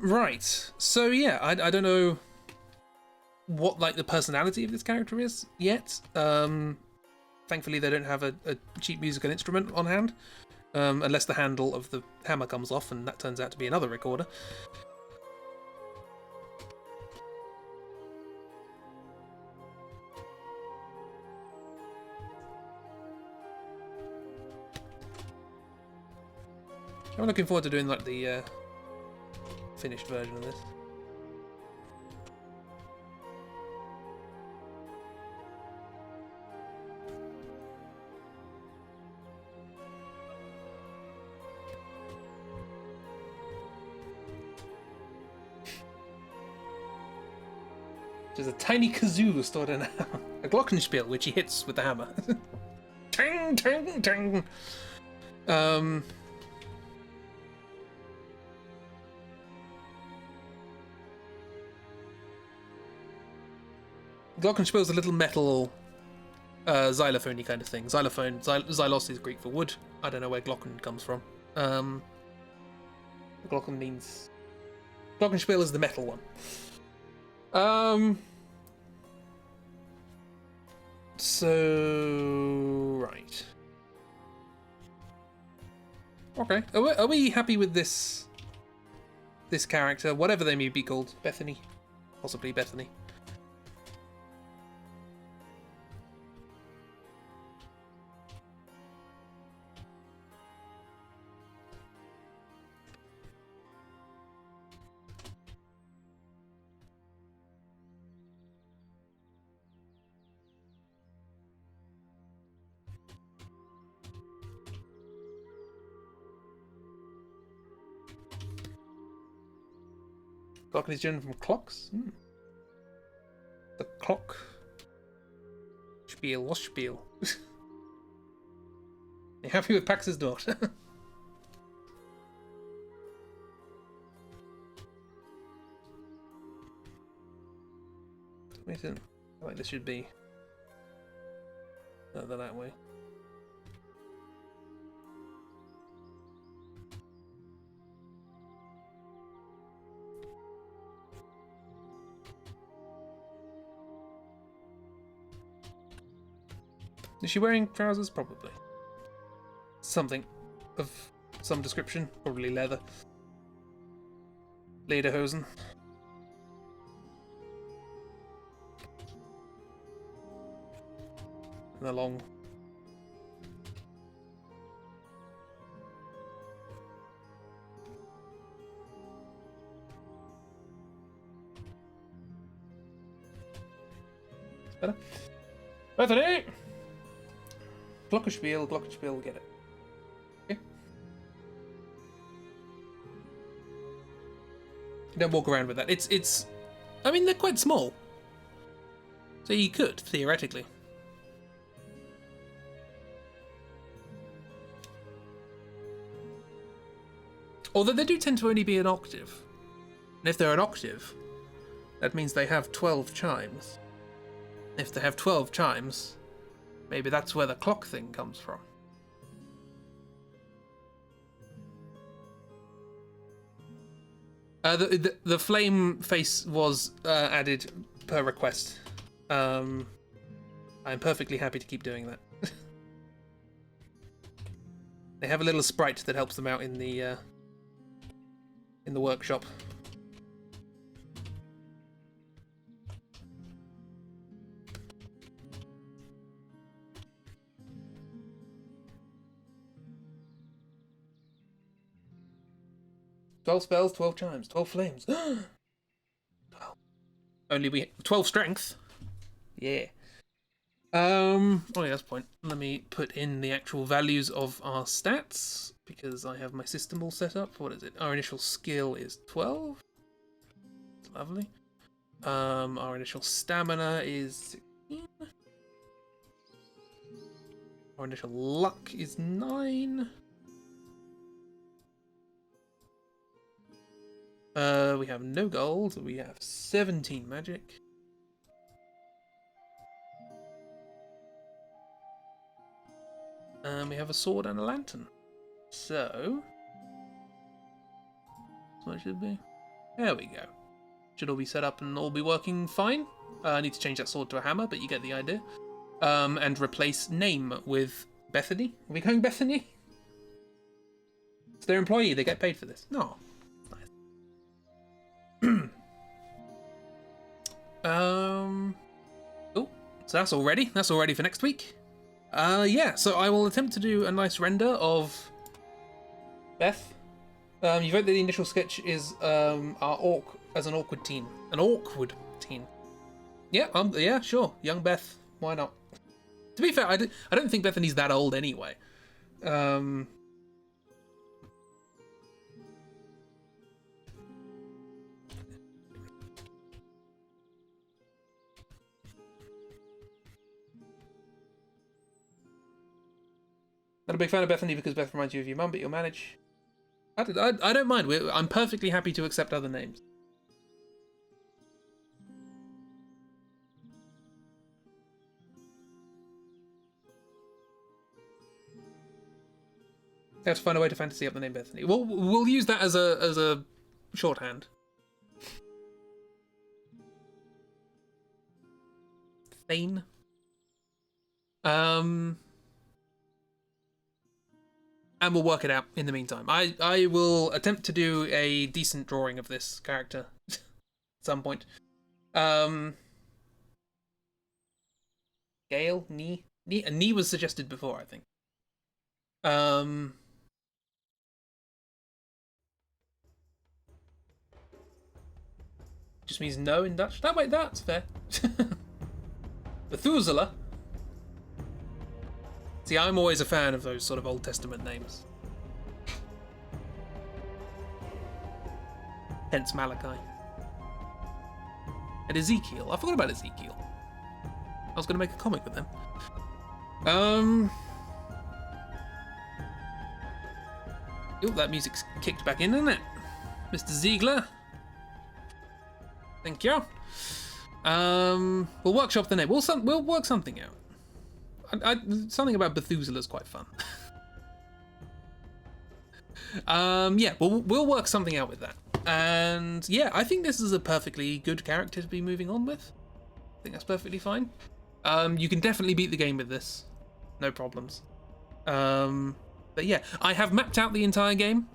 Right. So yeah, I don't know what like the personality of this character is yet. Thankfully they don't have a cheap musical instrument on hand. Unless the handle of the hammer comes off, and that turns out to be another recorder. I'm looking forward to doing like the finished version of this. There's a tiny kazoo stored in a glockenspiel, which he hits with the hammer. Ting, ting, ting. Glockenspiel's a little metal xylophone-y kind of thing. Xylos is Greek for wood. I don't know where glocken comes from. Glocken means... Glockenspiel is the metal one. So... Right. Okay. Are we happy with this character? Whatever they may be called. Bethany. Possibly Bethany. Glocken is generated from clocks? The clock. Spiel, was Spiel? You happy with Pax's daughter? I feel like this should be further that way. Is she wearing trousers? Probably. Something of some description. Probably leather. Lederhosen. And a long... It's better. Bethany! Glockenspiel, get it. Okay. Don't walk around with that. It's... I mean, they're quite small. So you could, theoretically. Although they do tend to only be an octave. And if they're an octave, that means they have 12 chimes. If they have 12 chimes... maybe that's where the clock thing comes from. The flame face was added per request. I'm perfectly happy to keep doing that. They have a little sprite that helps them out in the workshop. "12 spells, 12 chimes, 12 flames." 12. Only we 12 strength. Yeah. Oh yeah, that's the point. Let me put in the actual values of our stats because I have my system all set up. What is it? Our initial skill is 12. That's lovely. Our initial stamina is 16. Our initial luck is 9. We have no gold. We have 17 magic. And we have a sword and a lantern. So... that's what it should be. There we go. Should all be set up and all be working fine. I need to change that sword to a hammer, but you get the idea. And replace name with Bethany. Are we going Bethany? It's their employee. They get paid for this. No. Oh, so that's all ready. That's all ready for next week. Yeah, so I will attempt to do a nice render of Beth. You vote that the initial sketch is our orc as an awkward teen. An awkward teen. Yeah, yeah, sure. Young Beth. Why not? To be fair, I don't think Bethany's that old anyway. Not a big fan of Bethany because Beth reminds you of your mum, but you'll manage. I don't mind. I'm perfectly happy to accept other names. I have to find a way to fantasy up the name Bethany. We'll use that as a shorthand. Thane. And we'll work it out in the meantime. I will attempt to do a decent drawing of this character at some point. Gale? Knee was suggested before, I think. Just means no in Dutch. That's fair. Bethuselah. See, I'm always a fan of those sort of Old Testament names. Hence Malachi. And Ezekiel. I forgot about Ezekiel. I was going to make a comic with them. Oh, that music's kicked back in, isn't it? Mr. Ziegler. Thank you. We'll workshop the name. We'll work something out. Something about Bethuselah is quite fun. Yeah, we'll work something out with that. And yeah, I think this is a perfectly good character to be moving on with. I think that's perfectly fine. You can definitely beat the game with this. No problems. But yeah, I have mapped out the entire game.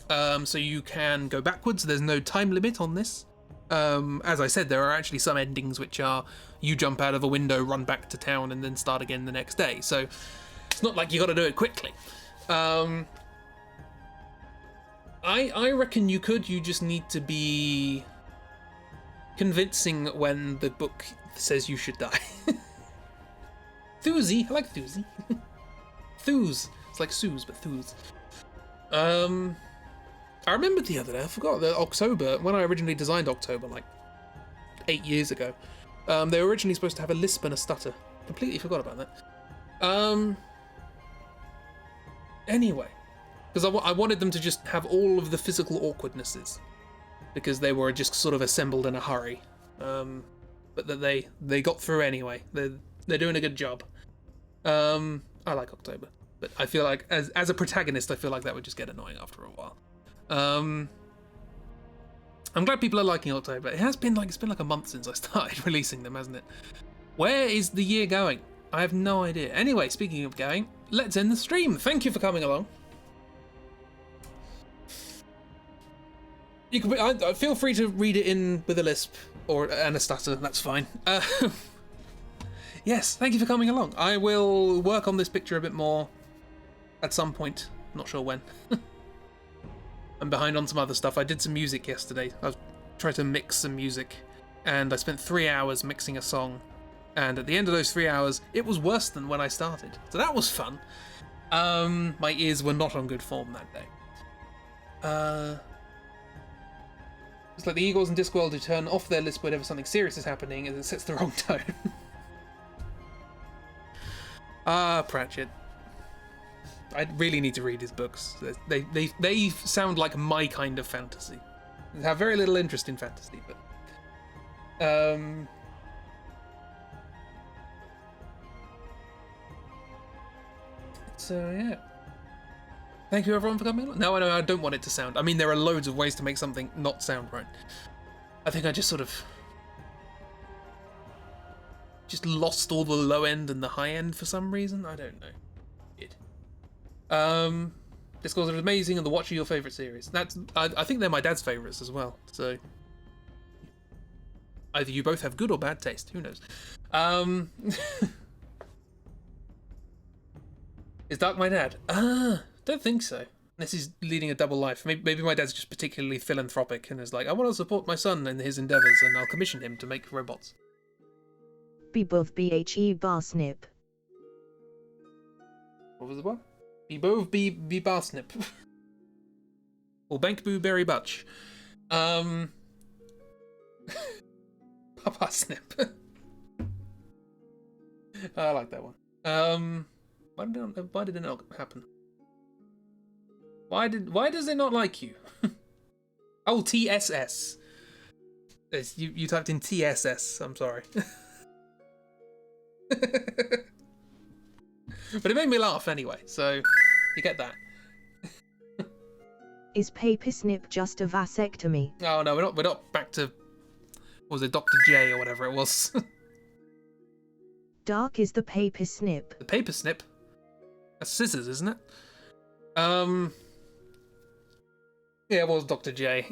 So you can go backwards. There's no time limit on this. As I said, there are actually some endings which are you jump out of a window, run back to town, and then start again the next day. So it's not like you got to do it quickly. I reckon you could. You just need to be convincing when the book says you should die. Thuse, I like Thuse. Thuse. It's like Suze, but Thuse. I remembered the other day, I forgot that October, when I originally designed October, like 8 years ago, they were originally supposed to have a lisp and a stutter. Completely forgot about that. Anyway, because I wanted them to just have all of the physical awkwardnesses, because they were just sort of assembled in a hurry. But that they got through anyway. They're doing a good job. I like October, but I feel like as a protagonist, I feel like that would just get annoying after a while. I'm glad people are liking October. It's been like a month since I started releasing them, hasn't it? Where is the year going? I have no idea. Anyway, speaking of going, let's end the stream. Thank you for coming along. You can feel free to read it in with a lisp and a stutter. That's fine. Yes, thank you for coming along. I will work on this picture a bit more at some point. Not sure when. I'm behind on some other stuff. I did some music yesterday. I tried to mix some music, and I spent 3 hours mixing a song. And at the end of those 3 hours, it was worse than when I started. So that was fun. My ears were not on good form that day. It's like the Eagles in Discworld who turn off their lisp whenever something serious is happening, and it sets the wrong tone. Pratchett. I really need to read his books. They sound like my kind of fantasy. They have very little interest in fantasy, but so yeah. Thank you everyone for coming along. No, I don't want it to sound. I mean, there are loads of ways to make something not sound right. I think I just sort of lost all the low end and the high end for some reason. I don't know. Discords are amazing, and the Watch are your favourite series. I think they're my dad's favourites as well. So either you both have good or bad taste. Who knows? Is Dark my dad? Don't think so. Unless he's leading a double life. Maybe my dad's just particularly philanthropic and is like, I want to support my son in his endeavours, and I'll commission him to make robots. Be both BHE Barsnip. What was the one? Be both be Barsnip. Or Bank Boo Berry Butch. Papa Snip. I like that one. Why did it not happen? Why does it not like you? Oh, TSS. You typed in TSS. I'm sorry. But it made me laugh anyway, so you get that. Is paper snip just a vasectomy? Oh no, we're not back to, what was it, Dr. J or whatever it was. Dark is the paper snip. The paper snip? That's scissors, isn't it? Yeah, it was Dr. J.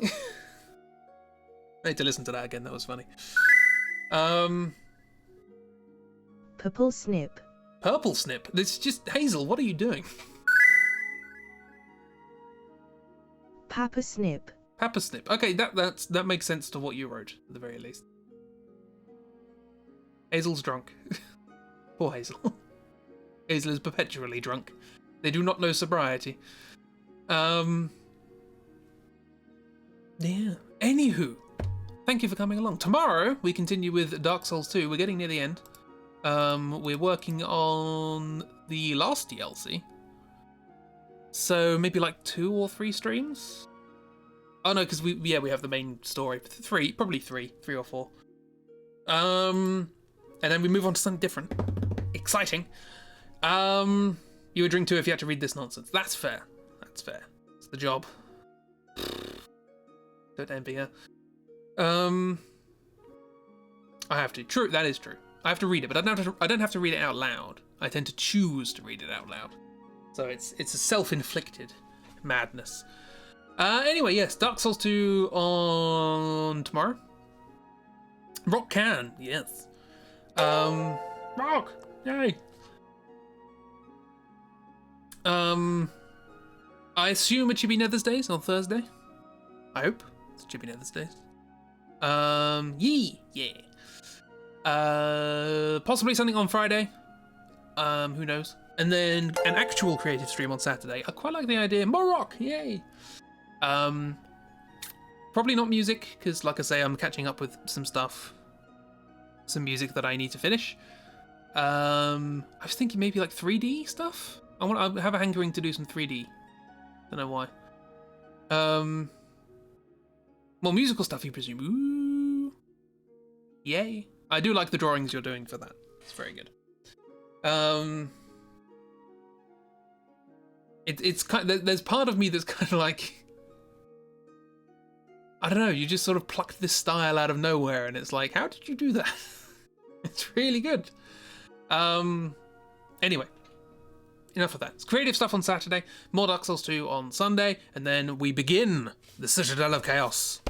I need to listen to that again, that was funny. Purple snip. Purple snip? It's just, Hazel, what are you doing? Papa snip. Papa snip. Okay, that makes sense to what you wrote, at the very least. Hazel's drunk. Poor Hazel. Hazel is perpetually drunk. They do not know sobriety. Yeah. Anywho, thank you for coming along. Tomorrow, we continue with Dark Souls 2. We're getting near the end. We're working on the last DLC. So maybe like 2 or 3 streams? Oh no, because we have the main story. 3, probably 3 or 4. And then we move on to something different. Exciting. You would drink too if you had to read this nonsense. That's fair. That's fair. It's the job. Don't envy her. I have to. True, that is true. I have to read it, but I don't have to read it out loud. I tend to choose to read it out loud. So it's a self-inflicted madness. Anyway, yes, Dark Souls 2 on tomorrow. Rock can, yes. Rock, yay. I assume it should be Nether's Days on Thursday. I hope it should be Nether's Days. Yeah. Possibly something on Friday. Who knows? And then an actual creative stream on Saturday. I quite like the idea. More rock, yay. Probably not music, because like I say, I'm catching up with some stuff. Some music that I need to finish. I was thinking maybe like 3D stuff. I have a hankering to do some 3D. Don't know why. More musical stuff, you presume. Ooh. Yay. I do like the drawings you're doing for that. It's very good. It's kind of, there's part of me that's kind of like, I don't know, you just sort of plucked this style out of nowhere and it's like, how did you do that? It's really good. Anyway, enough of that. It's creative stuff on Saturday, more Dark Souls 2 on Sunday, and then we begin the Citadel of Chaos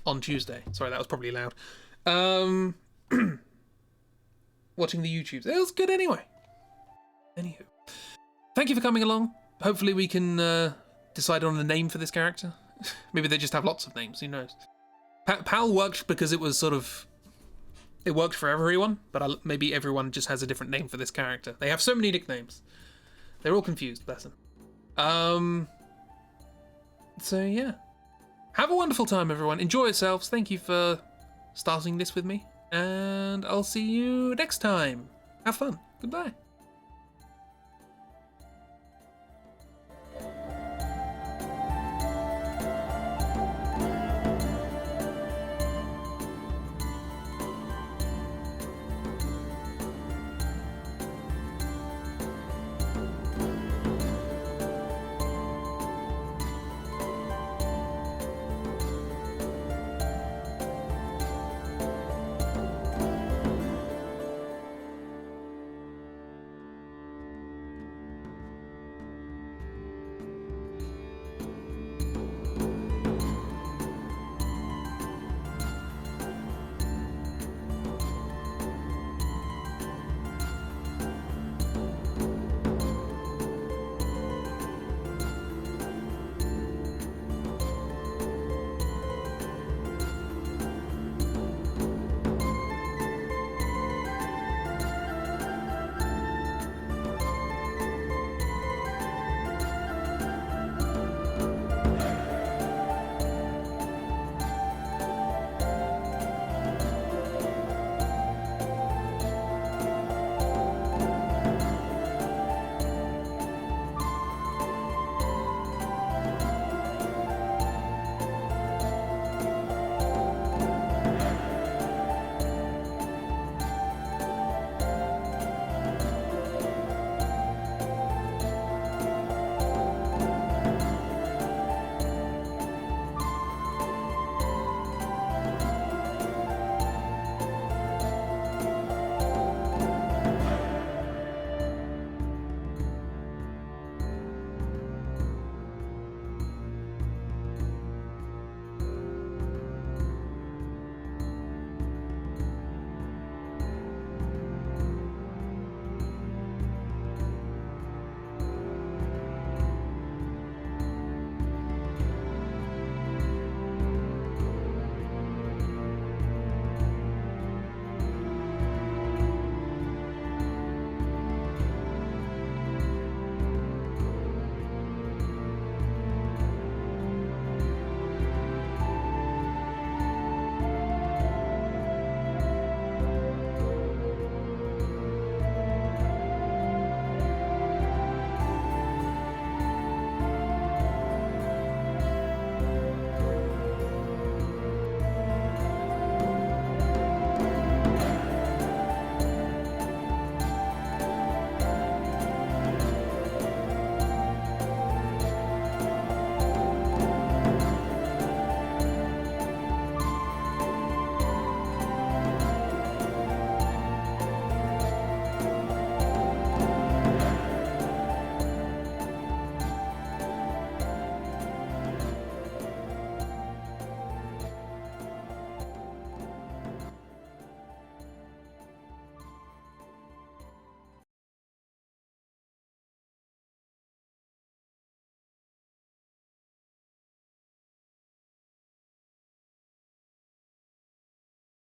on Tuesday. Sorry, that was probably loud. Watching the YouTubes. It was good anyway. Anywho. Thank you for coming along. Hopefully we can decide on a name for this character. Maybe they just have lots of names, who knows. PAL worked because it was sort of... It worked for everyone, but maybe everyone just has a different name for this character. They have so many nicknames. They're all confused, bless them. So yeah. Have a wonderful time, everyone. Enjoy yourselves. Thank you for starting this with me. And I'll see you next time. Have fun. Goodbye.